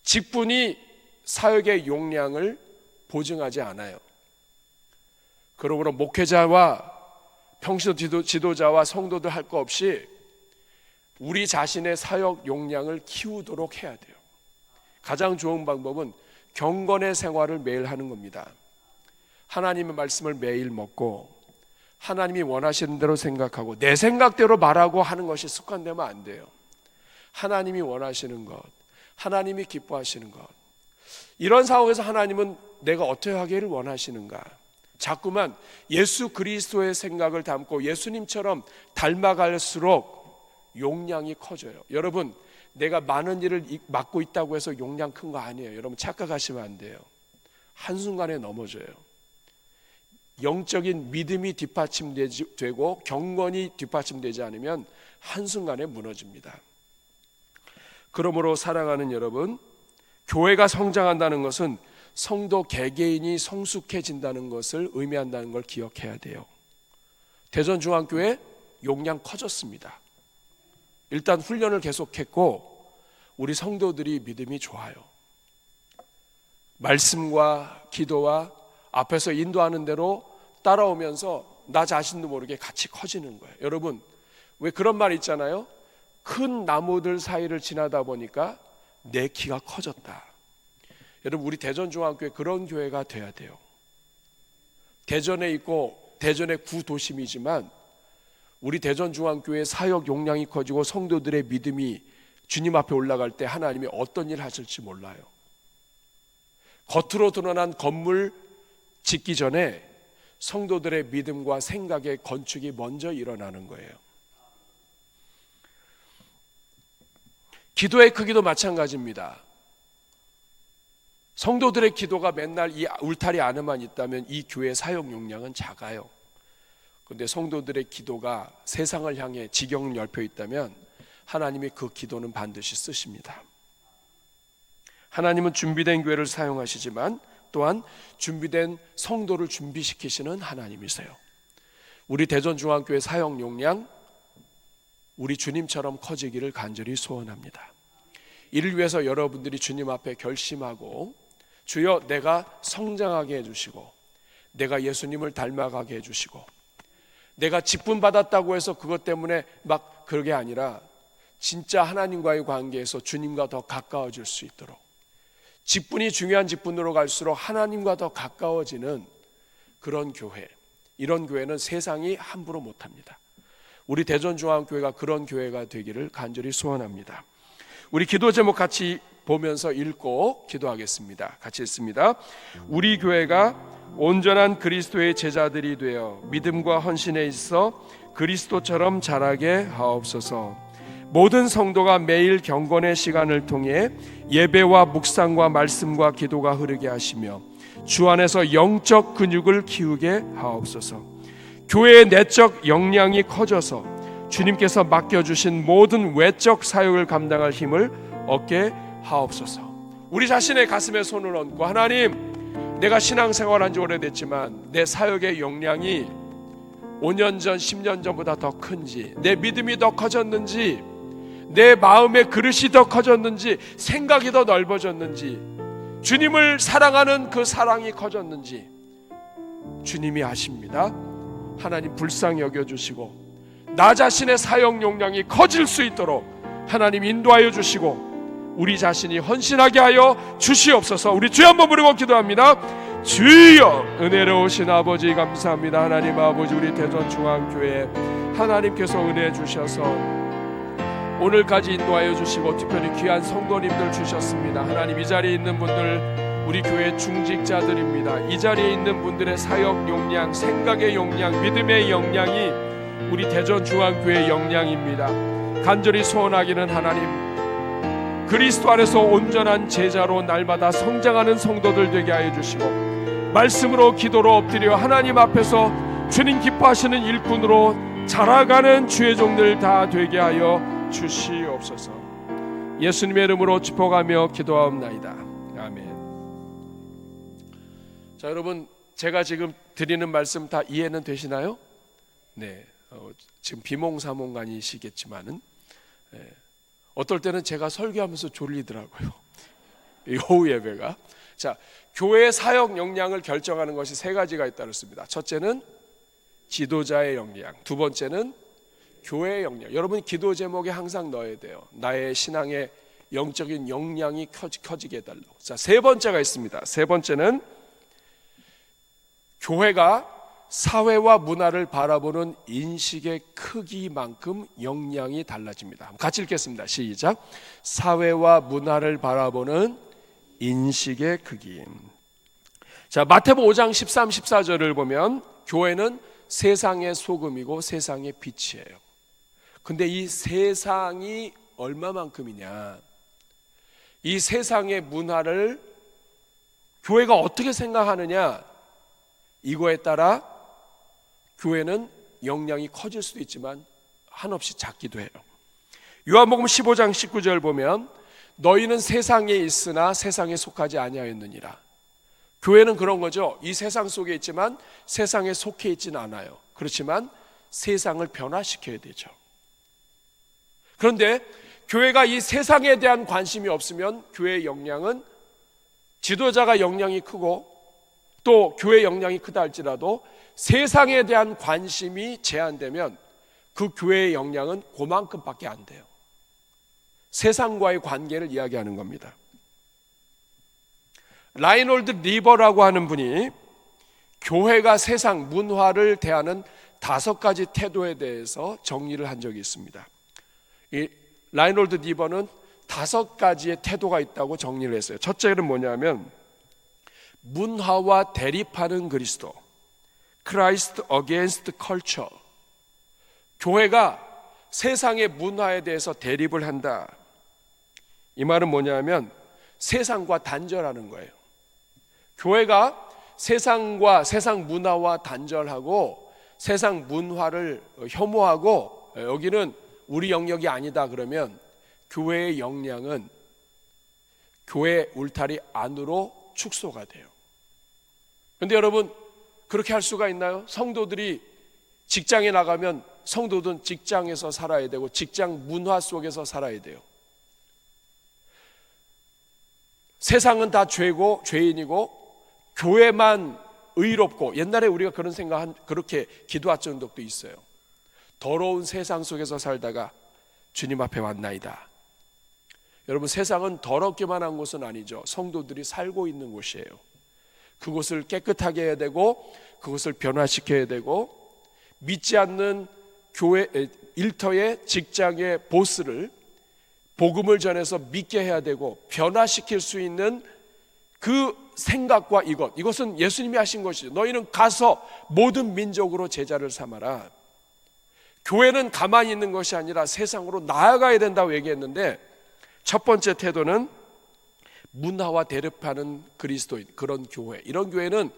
직분이 사역의 용량을 보증하지 않아요. 그러므로 목회자와 평신 지도자와 성도들 할 거 없이 우리 자신의 사역 용량을 키우도록 해야 돼요. 가장 좋은 방법은 경건의 생활을 매일 하는 겁니다. 하나님의 말씀을 매일 먹고 하나님이 원하시는 대로 생각하고 내 생각대로 말하고 하는 것이 습관되면 안 돼요. 하나님이 원하시는 것, 하나님이 기뻐하시는 것, 이런 상황에서 하나님은 내가 어떻게 하기를 원하시는가, 자꾸만 예수 그리스도의 생각을 담고 예수님처럼 닮아갈수록 용량이 커져요. 여러분, 내가 많은 일을 맡고 있다고 해서 용량 큰 거 아니에요. 여러분 착각하시면 안 돼요. 한순간에 넘어져요. 영적인 믿음이 뒷받침되고 경건이 뒷받침되지 않으면 한순간에 무너집니다. 그러므로 사랑하는 여러분, 교회가 성장한다는 것은 성도 개개인이 성숙해진다는 것을 의미한다는 걸 기억해야 돼요. 대전중앙교회 용량 커졌습니다. 일단 훈련을 계속했고 우리 성도들이 믿음이 좋아요. 말씀과 기도와 앞에서 인도하는 대로 따라오면서 나 자신도 모르게 같이 커지는 거예요. 여러분, 왜 그런 말 있잖아요. 큰 나무들 사이를 지나다 보니까 내 키가 커졌다. 여러분, 우리 대전중앙교회 그런 교회가 돼야 돼요. 대전에 있고 대전의 구도심이지만 우리 대전중앙교회 사역 용량이 커지고 성도들의 믿음이 주님 앞에 올라갈 때 하나님이 어떤 일 하실지 몰라요. 겉으로 드러난 건물 짓기 전에 성도들의 믿음과 생각의 건축이 먼저 일어나는 거예요. 기도의 크기도 마찬가지입니다. 성도들의 기도가 맨날 이 울타리 안에만 있다면 이 교회 사역 용량은 작아요. 그런데 성도들의 기도가 세상을 향해 지경을 넓혀 있다면 하나님이 그 기도는 반드시 쓰십니다. 하나님은 준비된 교회를 사용하시지만 또한 준비된 성도를 준비시키시는 하나님이세요. 우리 대전중앙교회 사역 용량 우리 주님처럼 커지기를 간절히 소원합니다. 이를 위해서 여러분들이 주님 앞에 결심하고 주여 내가 성장하게 해주시고 내가 예수님을 닮아가게 해주시고 내가 직분 받았다고 해서 그것 때문에 막 그러게 아니라 진짜 하나님과의 관계에서 주님과 더 가까워질 수 있도록 직분이 중요한 직분으로 갈수록 하나님과 더 가까워지는 그런 교회, 이런 교회는 세상이 함부로 못합니다. 우리 대전중앙교회가 그런 교회가 되기를 간절히 소원합니다. 우리 기도 제목 같이 보면서 읽고 기도하겠습니다. 같이 읽습니다. 우리 교회가 온전한 그리스도의 제자들이 되어 믿음과 헌신에 있어 그리스도처럼 자라게 하옵소서. 모든 성도가 매일 경건의 시간을 통해 예배와 묵상과 말씀과 기도가 흐르게 하시며 주 안에서 영적 근육을 키우게 하옵소서. 교회의 내적 역량이 커져서 주님께서 맡겨주신 모든 외적 사역을 감당할 힘을 얻게 하옵소서. 우리 자신의 가슴에 손을 얹고 하나님, 내가 신앙생활한 지 오래됐지만 내 사역의 역량이 5년 전 10년 전보다 더 큰지, 내 믿음이 더 커졌는지, 내 마음의 그릇이 더 커졌는지, 생각이 더 넓어졌는지, 주님을 사랑하는 그 사랑이 커졌는지 주님이 아십니다. 하나님 불쌍히 여겨주시고 나 자신의 사역 용량이 커질 수 있도록 하나님 인도하여 주시고 우리 자신이 헌신하게 하여 주시옵소서. 우리 주여 한번 부르고 기도합니다. 주여, 은혜로우신 아버지 감사합니다. 하나님 아버지, 우리 대전중앙교회 하나님께서 은혜 주셔서 오늘까지 인도하여 주시고 특별히 귀한 성도님들 주셨습니다. 하나님, 이 자리에 있는 분들 우리 교회 중직자들입니다. 이 자리에 있는 분들의 사역 용량, 생각의 용량, 믿음의 역량이 우리 대전중앙교회의 역량입니다. 간절히 소원하기는 하나님, 그리스도 안에서 온전한 제자로 날마다 성장하는 성도들 되게 하여 주시고, 말씀으로 기도로 엎드려 하나님 앞에서 주님 기뻐하시는 일꾼으로 자라가는 주의 종들 다 되게 하여 주시옵소서. 예수님의 이름으로 축복하며 기도하옵나이다. 아멘. 자, 여러분, 제가 지금 드리는 말씀 다 이해는 되시나요? 네, 지금 비몽사몽간이시겠지만은 어떨 때는 제가 설교하면서 졸리더라고요. 이 오후 예배가. 자, 교회 사역 역량을 결정하는 것이 세 가지가 있다고 했습니다. 첫째는 지도자의 역량, 두 번째는 교회의 역량. 여러분, 기도 제목에 항상 넣어야 돼요. 나의 신앙의 영적인 역량이 커지게 해달라고. 자, 세 번째가 있습니다. 세 번째는 교회가 사회와 문화를 바라보는 인식의 크기만큼 역량이 달라집니다. 같이 읽겠습니다. 시작. 사회와 문화를 바라보는 인식의 크기. 자, 마태복음 5장 13, 14절을 보면 교회는 세상의 소금이고 세상의 빛이에요. 근데 이 세상이 얼마만큼이냐, 이 세상의 문화를 교회가 어떻게 생각하느냐, 이거에 따라 교회는 역량이 커질 수도 있지만 한없이 작기도 해요. 요한복음 15장 19절 보면 너희는 세상에 있으나 세상에 속하지 아니하였느니라. 교회는 그런 거죠. 이 세상 속에 있지만 세상에 속해 있지는 않아요. 그렇지만 세상을 변화시켜야 되죠. 그런데 교회가 이 세상에 대한 관심이 없으면 교회의 역량은, 지도자가 역량이 크고 또 교회 역량이 크다 할지라도 세상에 대한 관심이 제한되면 그 교회의 역량은 그만큼밖에 안 돼요. 세상과의 관계를 이야기하는 겁니다. 라이놀드 리버라고 하는 분이 교회가 세상 문화를 대하는 5가지 태도에 대해서 정리를 한 적이 있습니다. 이 라이놀드 리버는 5가지의 태도가 있다고 정리를 했어요. 첫째는 뭐냐면 문화와 대립하는 그리스도, Christ against culture. 교회가 세상의 문화에 대해서 대립을 한다. 이 말은 뭐냐면 세상과 단절하는 거예요. 교회가 세상과 세상 문화와 단절하고 세상 문화를 혐오하고 여기는 우리 영역이 아니다 그러면 교회의 역량은 교회 울타리 안으로 축소가 돼요. 그런데 여러분, 그렇게 할 수가 있나요? 성도들이 직장에 나가면 성도들은 직장에서 살아야 되고 직장 문화 속에서 살아야 돼요. 세상은 다 죄고 죄인이고 교회만 의롭고, 옛날에 우리가 그런 그렇게 기도했던 적도 있어요. 더러운 세상 속에서 살다가 주님 앞에 왔나이다. 여러분, 세상은 더럽기만 한 곳은 아니죠. 성도들이 살고 있는 곳이에요. 그곳을 깨끗하게 해야 되고 그것을 변화시켜야 되고, 믿지 않는 교회 일터의 직장의 보스를 복음을 전해서 믿게 해야 되고 변화시킬 수 있는 그 생각과 이것은 예수님이 하신 것이죠. 너희는 가서 모든 민족으로 제자를 삼아라. 교회는 가만히 있는 것이 아니라 세상으로 나아가야 된다고 얘기했는데, 첫 번째 태도는 문화와 대립하는 그리스도인, 그런 교회. 이런 교회는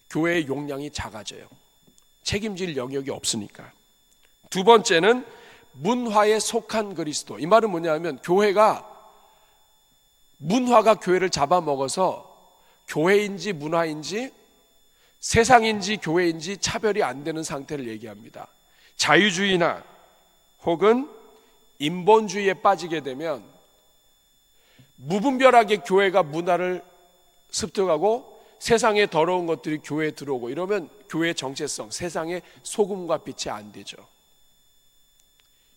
교회의 용량이 작아져요. 책임질 영역이 없으니까. 두 번째는 문화에 속한 그리스도. 이 말은 뭐냐면 교회가, 문화가 교회를 잡아먹어서 교회인지 문화인지 세상인지 교회인지 차별이 안 되는 상태를 얘기합니다. 자유주의나 혹은 인본주의에 빠지게 되면 무분별하게 교회가 문화를 습득하고 세상에 더러운 것들이 교회에 들어오고 이러면 교회의 정체성, 세상의 소금과 빛이 안 되죠.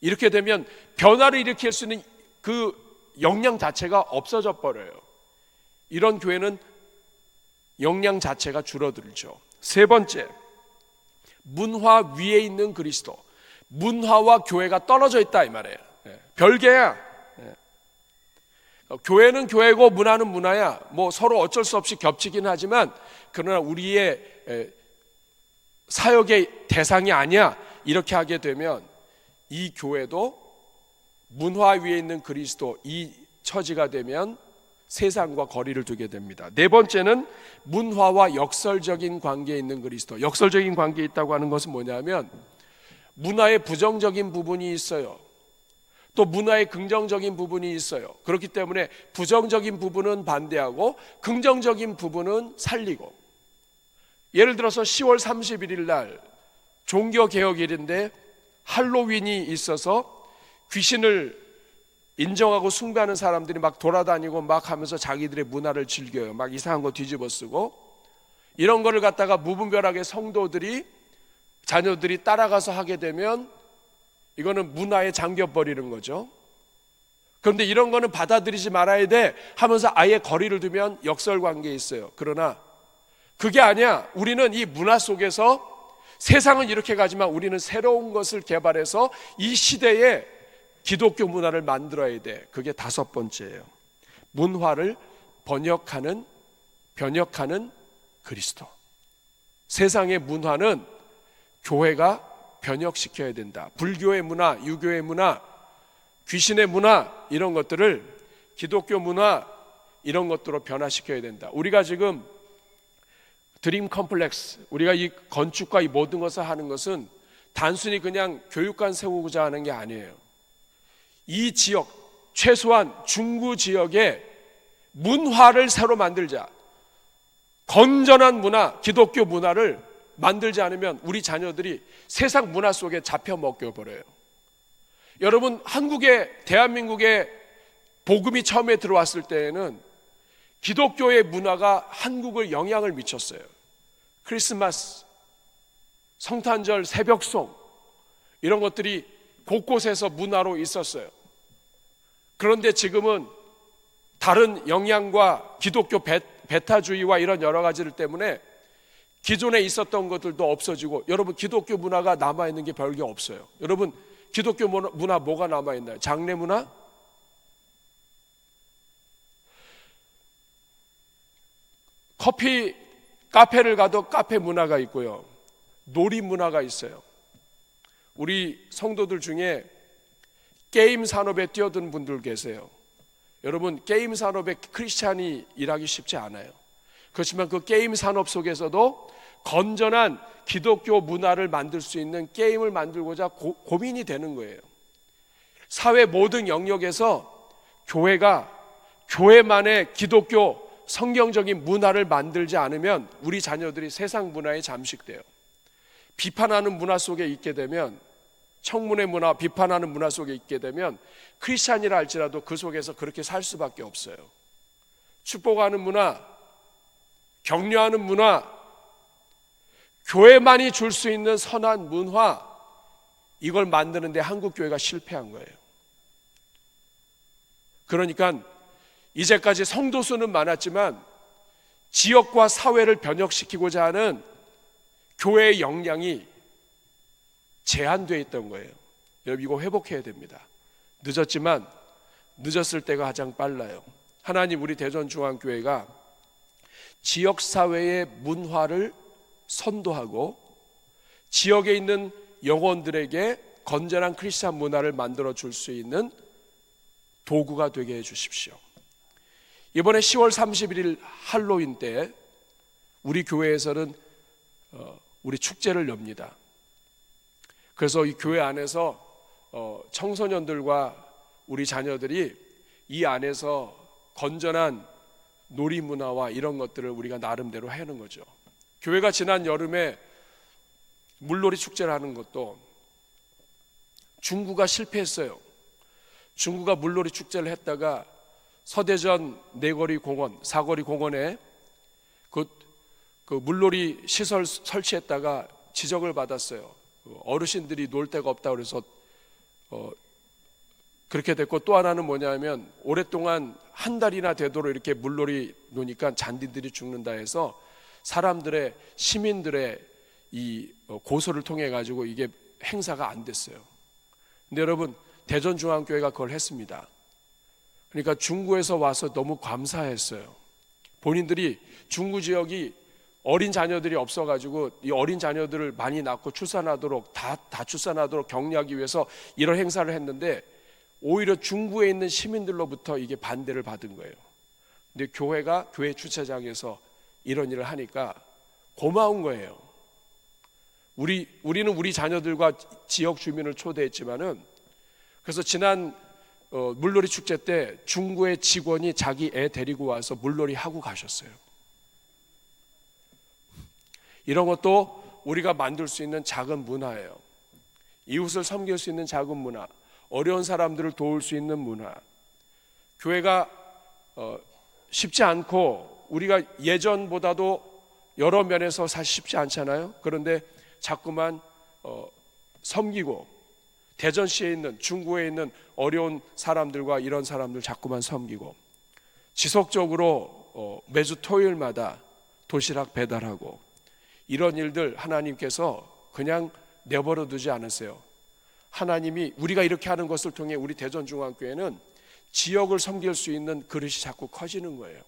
이렇게 되면 변화를 일으킬 수 있는 그 역량 자체가 없어져 버려요. 이런 교회는 역량 자체가 줄어들죠. 세 번째, 문화 위에 있는 그리스도. 문화와 교회가 떨어져 있다 이 말이에요. 별개야. 교회는 교회고 문화는 문화야. 뭐 서로 어쩔 수 없이 겹치긴 하지만 그러나 우리의 사역의 대상이 아니야. 이렇게 하게 되면 이 교회도 문화 위에 있는 그리스도, 이 처지가 되면 세상과 거리를 두게 됩니다. 네 번째는 문화와 역설적인 관계에 있는 그리스도. 역설적인 관계에 있다고 하는 것은 뭐냐면 문화의 부정적인 부분이 있어요. 또 문화의 긍정적인 부분이 있어요. 그렇기 때문에 부정적인 부분은 반대하고 긍정적인 부분은 살리고, 예를 들어서 10월 31일 날 종교개혁일인데 할로윈이 있어서 귀신을 인정하고 숭배하는 사람들이 막 돌아다니고 막 하면서 자기들의 문화를 즐겨요. 막 이상한 거 뒤집어 쓰고, 이런 거를 갖다가 무분별하게 성도들이, 자녀들이 따라가서 하게 되면 이거는 문화에 잠겨버리는 거죠. 그런데 이런 거는 받아들이지 말아야 돼 하면서 아예 거리를 두면 역설관계에 있어요. 그러나 그게 아니야. 우리는 이 문화 속에서, 세상은 이렇게 가지만 우리는 새로운 것을 개발해서 이 시대에 기독교 문화를 만들어야 돼. 그게 다섯 번째예요. 문화를 번역하는, 변혁하는 그리스도. 세상의 문화는 교회가 변혁시켜야 된다. 불교의 문화, 유교의 문화, 귀신의 문화, 이런 것들을 기독교 문화, 이런 것들로 변화시켜야 된다. 우리가 지금 드림 컴플렉스, 우리가 이 건축과 이 모든 것을 하는 것은 단순히 그냥 교육관 세우고자 하는 게 아니에요. 이 지역, 최소한 중구 지역에 문화를 새로 만들자. 건전한 문화, 기독교 문화를 만들지 않으면 우리 자녀들이 세상 문화 속에 잡혀 먹혀버려요. 여러분, 대한민국에 복음이 처음에 들어왔을 때에는 기독교의 문화가 한국을 영향을 미쳤어요. 크리스마스, 성탄절, 새벽송, 이런 것들이 곳곳에서 문화로 있었어요. 그런데 지금은 다른 영향과 기독교 배타주의와 이런 여러 가지들 때문에 기존에 있었던 것들도 없어지고, 여러분, 기독교 문화가 남아있는 게 별게 없어요. 여러분, 기독교 문화 뭐가 남아있나요? 장례 문화? 카페를 가도 카페 문화가 있고요. 놀이 문화가 있어요. 우리 성도들 중에 게임 산업에 뛰어든 분들 계세요. 여러분, 게임 산업에 크리스찬이 일하기 쉽지 않아요. 그렇지만 그 게임 산업 속에서도 건전한 기독교 문화를 만들 수 있는 게임을 만들고자 고민이 되는 거예요. 사회 모든 영역에서 교회가 교회만의 기독교 성경적인 문화를 만들지 않으면 우리 자녀들이 세상 문화에 잠식돼요. 비판하는 문화 속에 있게 되면, 청문회 문화, 비판하는 문화 속에 있게 되면 크리스찬이라 할지라도 그 속에서 그렇게 살 수밖에 없어요. 축복하는 문화, 격려하는 문화, 교회만이 줄 수 있는 선한 문화, 이걸 만드는데 한국 교회가 실패한 거예요. 그러니까 이제까지 성도 수는 많았지만 지역과 사회를 변혁시키고자 하는 교회의 역량이 제한되어 있던 거예요. 여러분, 이거 회복해야 됩니다. 늦었지만 늦었을 때가 가장 빨라요. 하나님, 우리 대전중앙교회가 지역사회의 문화를 선도하고 지역에 있는 영혼들에게 건전한 크리스찬 문화를 만들어 줄 수 있는 도구가 되게 해 주십시오. 이번에 10월 31일 할로윈 때 우리 교회에서는 우리 축제를 엽니다. 그래서 이 교회 안에서 청소년들과 우리 자녀들이 이 안에서 건전한 놀이 문화와 이런 것들을 우리가 나름대로 하는 거죠. 교회가 지난 여름에 물놀이 축제를 하는 것도 중구가 실패했어요. 중구가 물놀이 축제를 했다가 서대전 내거리 공원, 사거리 공원에 그 물놀이 시설 설치했다가 지적을 받았어요. 어르신들이 놀 데가 없다 그래서 그렇게 됐고, 또 하나는 뭐냐면 오랫동안 한 달이나 되도록 이렇게 물놀이 노니까 잔디들이 죽는다 해서 사람들의, 시민들의 이 고소를 통해 가지고 이게 행사가 안 됐어요. 근데 여러분, 대전중앙교회가 그걸 했습니다. 그러니까 중구에서 와서 너무 감사했어요. 본인들이 중구 지역이 어린 자녀들이 없어가지고 이 어린 자녀들을 많이 낳고 출산하도록 다 출산하도록 격려하기 위해서 이런 행사를 했는데 오히려 중구에 있는 시민들로부터 이게 반대를 받은 거예요. 근데 교회 주차장에서 이런 일을 하니까 고마운 거예요. 우리는 우리 자녀들과 지역 주민을 초대했지만은, 그래서 지난 물놀이 축제 때 중구의 직원이 자기 애 데리고 와서 물놀이 하고 가셨어요. 이런 것도 우리가 만들 수 있는 작은 문화예요. 이웃을 섬길 수 있는 작은 문화, 어려운 사람들을 도울 수 있는 문화. 교회가 쉽지 않고 우리가 예전보다도 여러 면에서 사실 쉽지 않잖아요. 그런데 자꾸만 섬기고, 대전시에 있는, 중구에 있는 어려운 사람들과 이런 사람들 자꾸만 섬기고, 지속적으로 매주 토요일마다 도시락 배달하고, 이런 일들 하나님께서 그냥 내버려 두지 않으세요. 하나님이 우리가 이렇게 하는 것을 통해 우리 대전중앙교회는 지역을 섬길 수 있는 그릇이 자꾸 커지는 거예요.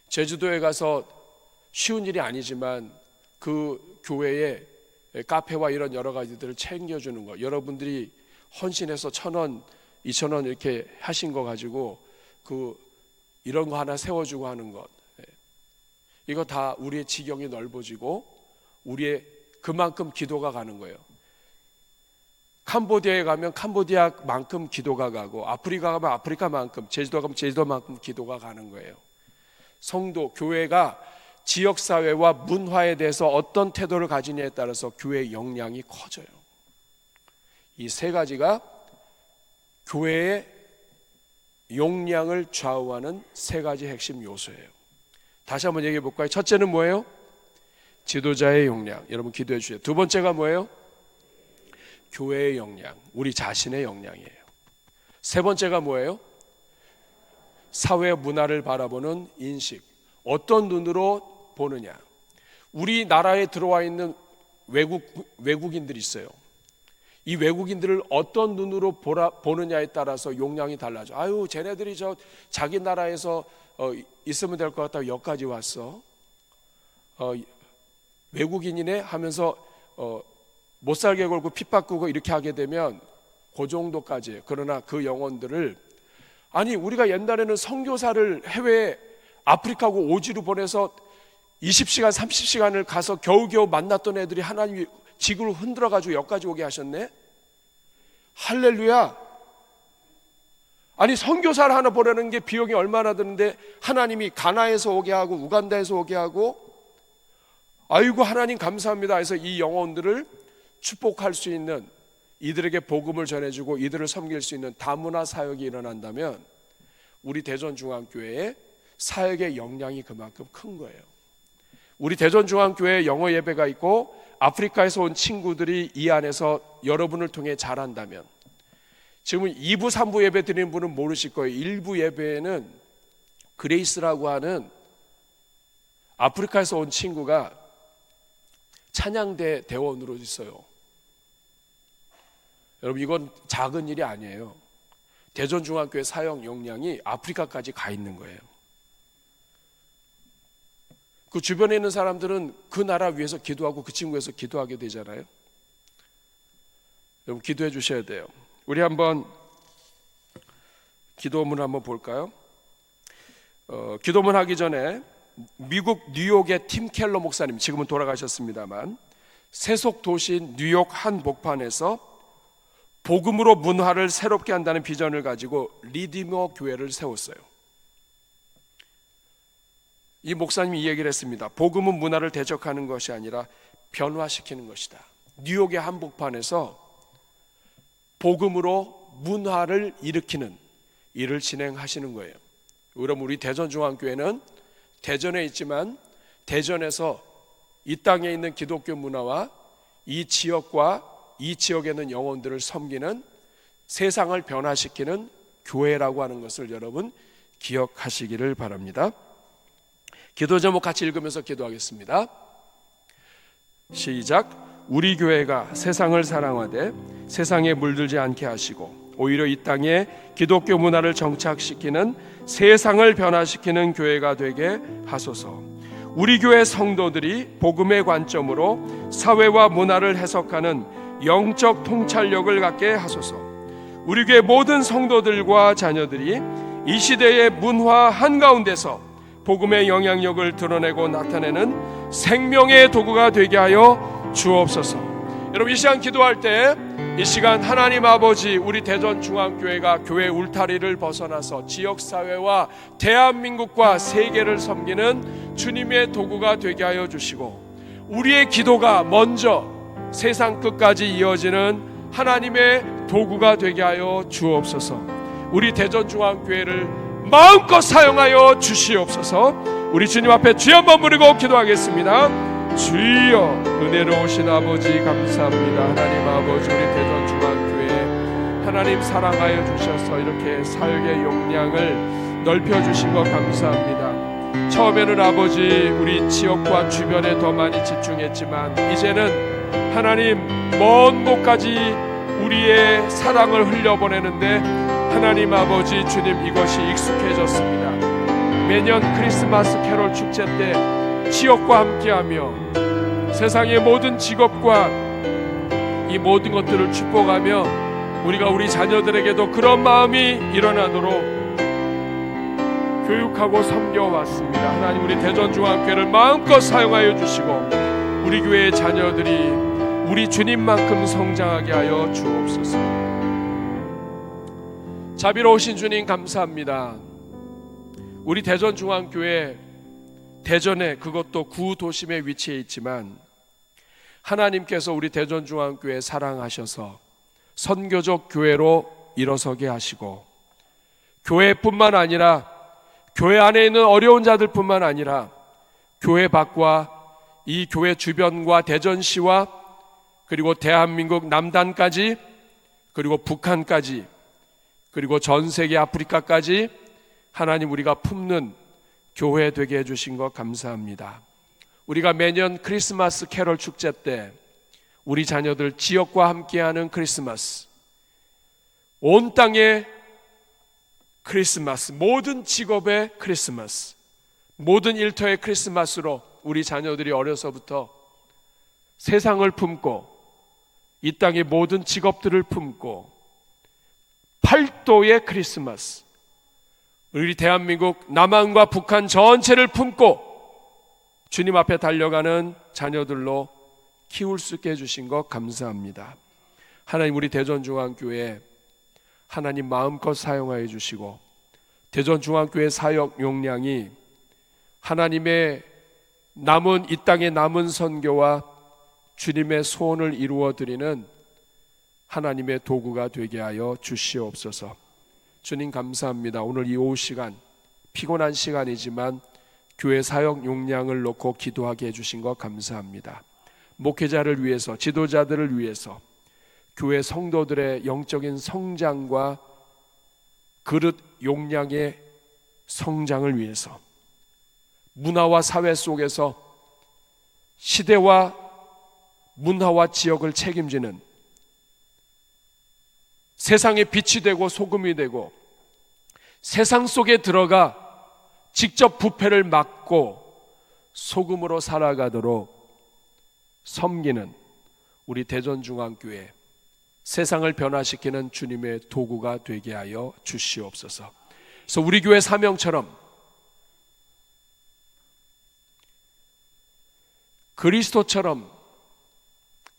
제주도에 가서 쉬운 일이 아니지만 그 교회에 카페와 이런 여러 가지들을 챙겨주는 거, 여러분들이 헌신해서 1,000원, 2,000원 이렇게 하신 거 가지고 이런 거 하나 세워주고 하는 것, 이거 다 우리의 지경이 넓어지고 우리의 그만큼 기도가 가는 거예요. 캄보디아에 가면 캄보디아만큼 기도가 가고, 아프리카 가면 아프리카만큼, 제주도 가면 제주도만큼 기도가 가는 거예요. 성도, 교회가 지역사회와 문화에 대해서 어떤 태도를 가지냐에 따라서 교회의 역량이 커져요. 이 세 가지가 교회의 용량을 좌우하는 세 가지 핵심 요소예요. 다시 한번 얘기해 볼까요? 첫째는 뭐예요? 지도자의 역량. 여러분 기도해 주세요. 두 번째가 뭐예요? 교회의 역량, 우리 자신의 역량이에요. 세 번째가 뭐예요? 사회 문화를 바라보는 인식. 어떤 눈으로 보느냐. 우리나라에 들어와 있는 외국인들이 있어요. 이 외국인들을 어떤 눈으로 보느냐에 따라서 용량이 달라져. 아유, 쟤네들이 자기 나라에서 있으면 될 것 같다고 여기까지 왔어. 외국인이네 하면서 못 살게 걸고 핍박하고 이렇게 하게 되면 그 정도까지. 그러나 그 영혼들을, 아니 우리가 옛날에는 선교사를 해외에 아프리카고 오지로 보내서 20시간 30시간을 가서 겨우겨우 만났던 애들이 하나님이 지구를 흔들어가지고 여기까지 오게 하셨네. 할렐루야. 아니 선교사를 하나 보내는 게 비용이 얼마나 드는데 하나님이 가나에서 오게 하고 우간다에서 오게 하고, 아이고 하나님 감사합니다 해서 이 영혼들을 축복할 수 있는, 이들에게 복음을 전해주고 이들을 섬길 수 있는 다문화 사역이 일어난다면 우리 대전중앙교회의 사역의 역량이 그만큼 큰 거예요. 우리 대전중앙교회에 영어 예배가 있고 아프리카에서 온 친구들이 이 안에서 여러분을 통해 자란다면, 지금 2부 3부 예배 드리는 분은 모르실 거예요. 1부 예배에는 그레이스라고 하는 아프리카에서 온 친구가 찬양대 대원으로 있어요. 여러분 이건 작은 일이 아니에요. 대전중앙교회 사역 역량이 아프리카까지 가 있는 거예요. 그 주변에 있는 사람들은 그 나라 위해서 기도하고 그 친구 위해서 기도하게 되잖아요. 여러분 기도해 주셔야 돼요. 우리 한번 기도문 한번 볼까요? 기도문 하기 전에 미국 뉴욕의 팀 켈러 목사님, 지금은 돌아가셨습니다만, 세속 도시인 뉴욕 한 복판에서 복음으로 문화를 새롭게 한다는 비전을 가지고 리디머 교회를 세웠어요. 이 목사님이 이 얘기를 했습니다. 복음은 문화를 대적하는 것이 아니라 변화시키는 것이다. 뉴욕의 한복판에서 복음으로 문화를 일으키는 일을 진행하시는 거예요. 그럼 우리 대전중앙교회는 대전에 있지만 대전에서 이 땅에 있는 기독교 문화와 이 지역과 이 지역에 있는 영혼들을 섬기는, 세상을 변화시키는 교회라고 하는 것을 여러분 기억하시기를 바랍니다. 기도 제목 같이 읽으면서 기도하겠습니다. 시작. 우리 교회가 세상을 사랑하되 세상에 물들지 않게 하시고 오히려 이 땅에 기독교 문화를 정착시키는, 세상을 변화시키는 교회가 되게 하소서. 우리 교회 성도들이 복음의 관점으로 사회와 문화를 해석하는 영적 통찰력을 갖게 하소서. 우리 교회 모든 성도들과 자녀들이 이 시대의 문화 한가운데서 복음의 영향력을 드러내고 나타내는 생명의 도구가 되게 하여 주옵소서. 여러분, 이 시간 기도할 때 이 시간 하나님 아버지, 우리 대전중앙교회가 교회 울타리를 벗어나서 지역사회와 대한민국과 세계를 섬기는 주님의 도구가 되게 하여 주시고, 우리의 기도가 먼저 세상 끝까지 이어지는 하나님의 도구가 되게 하여 주옵소서. 우리 대전중앙교회를 마음껏 사용하여 주시옵소서. 우리 주님 앞에 주여 한번 부르고 기도하겠습니다. 주여, 은혜로우신 아버지 감사합니다. 하나님 아버지, 우리 대전중앙교회 하나님 사랑하여 주셔서 이렇게 사역의 용량을 넓혀주신 것 감사합니다. 처음에는 아버지 우리 지역과 주변에 더 많이 집중했지만 이제는 하나님 먼 곳까지 우리의 사랑을 흘려보내는데 하나님 아버지 주님, 이것이 익숙해졌습니다. 매년 크리스마스 캐롤 축제 때 지역과 함께하며 세상의 모든 직업과 이 모든 것들을 축복하며 우리가 우리 자녀들에게도 그런 마음이 일어나도록 교육하고 섬겨왔습니다. 하나님, 우리 대전중앙교회를 마음껏 사용하여 주시고 우리 교회의 자녀들이 우리 주님만큼 성장하게 하여 주옵소서. 자비로우신 주님 감사합니다. 우리 대전중앙교회, 대전에, 그것도 구도심에 위치해 있지만 하나님께서 우리 대전중앙교회 사랑하셔서 선교적 교회로 일어서게 하시고, 교회뿐만 아니라 교회 안에 있는 어려운 자들뿐만 아니라 교회 밖과 이 교회 주변과 대전시와 그리고 대한민국 남단까지, 그리고 북한까지, 그리고 전 세계 아프리카까지 하나님, 우리가 품는 교회 되게 해주신 것 감사합니다. 우리가 매년 크리스마스 캐롤 축제 때 우리 자녀들 지역과 함께하는 크리스마스, 온 땅의 크리스마스, 모든 직업의 크리스마스, 모든 일터의 크리스마스로 우리 자녀들이 어려서부터 세상을 품고 이 땅의 모든 직업들을 품고 팔도의 크리스마스, 우리 대한민국 남한과 북한 전체를 품고 주님 앞에 달려가는 자녀들로 키울 수 있게 해주신 것 감사합니다. 하나님, 우리 대전중앙교회 하나님 마음껏 사용하여 주시고 대전중앙교회 사역 용량이 하나님의 남은 이 땅의 남은 선교와 주님의 소원을 이루어 드리는 하나님의 도구가 되게 하여 주시옵소서. 주님 감사합니다. 오늘 이 오후 시간, 피곤한 시간이지만 교회 사역 용량을 놓고 기도하게 해주신 것 감사합니다. 목회자를 위해서, 지도자들을 위해서, 교회 성도들의 영적인 성장과 그릇 용량의 성장을 위해서, 문화와 사회 속에서 시대와 문화와 지역을 책임지는 세상의 빛이 되고 소금이 되고 세상 속에 들어가 직접 부패를 막고 소금으로 살아가도록 섬기는 우리 대전중앙교회, 세상을 변화시키는 주님의 도구가 되게 하여 주시옵소서. 그래서 우리 교회 사명처럼 그리스도처럼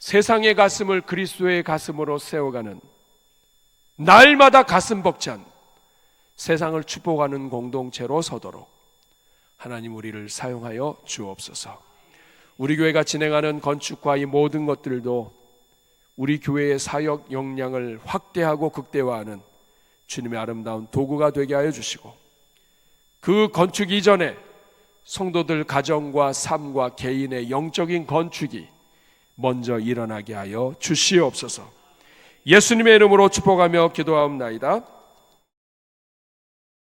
세상의 가슴을 그리스도의 가슴으로 세워가는, 날마다 가슴 벅찬 세상을 축복하는 공동체로 서도록 하나님, 우리를 사용하여 주옵소서. 우리 교회가 진행하는 건축과 이 모든 것들도 우리 교회의 사역 역량을 확대하고 극대화하는 주님의 아름다운 도구가 되게 하여 주시고, 그 건축 이전에 성도들 가정과 삶과 개인의 영적인 건축이 먼저 일어나게 하여 주시옵소서. 예수님의 이름으로 축복하며 기도하옵나이다.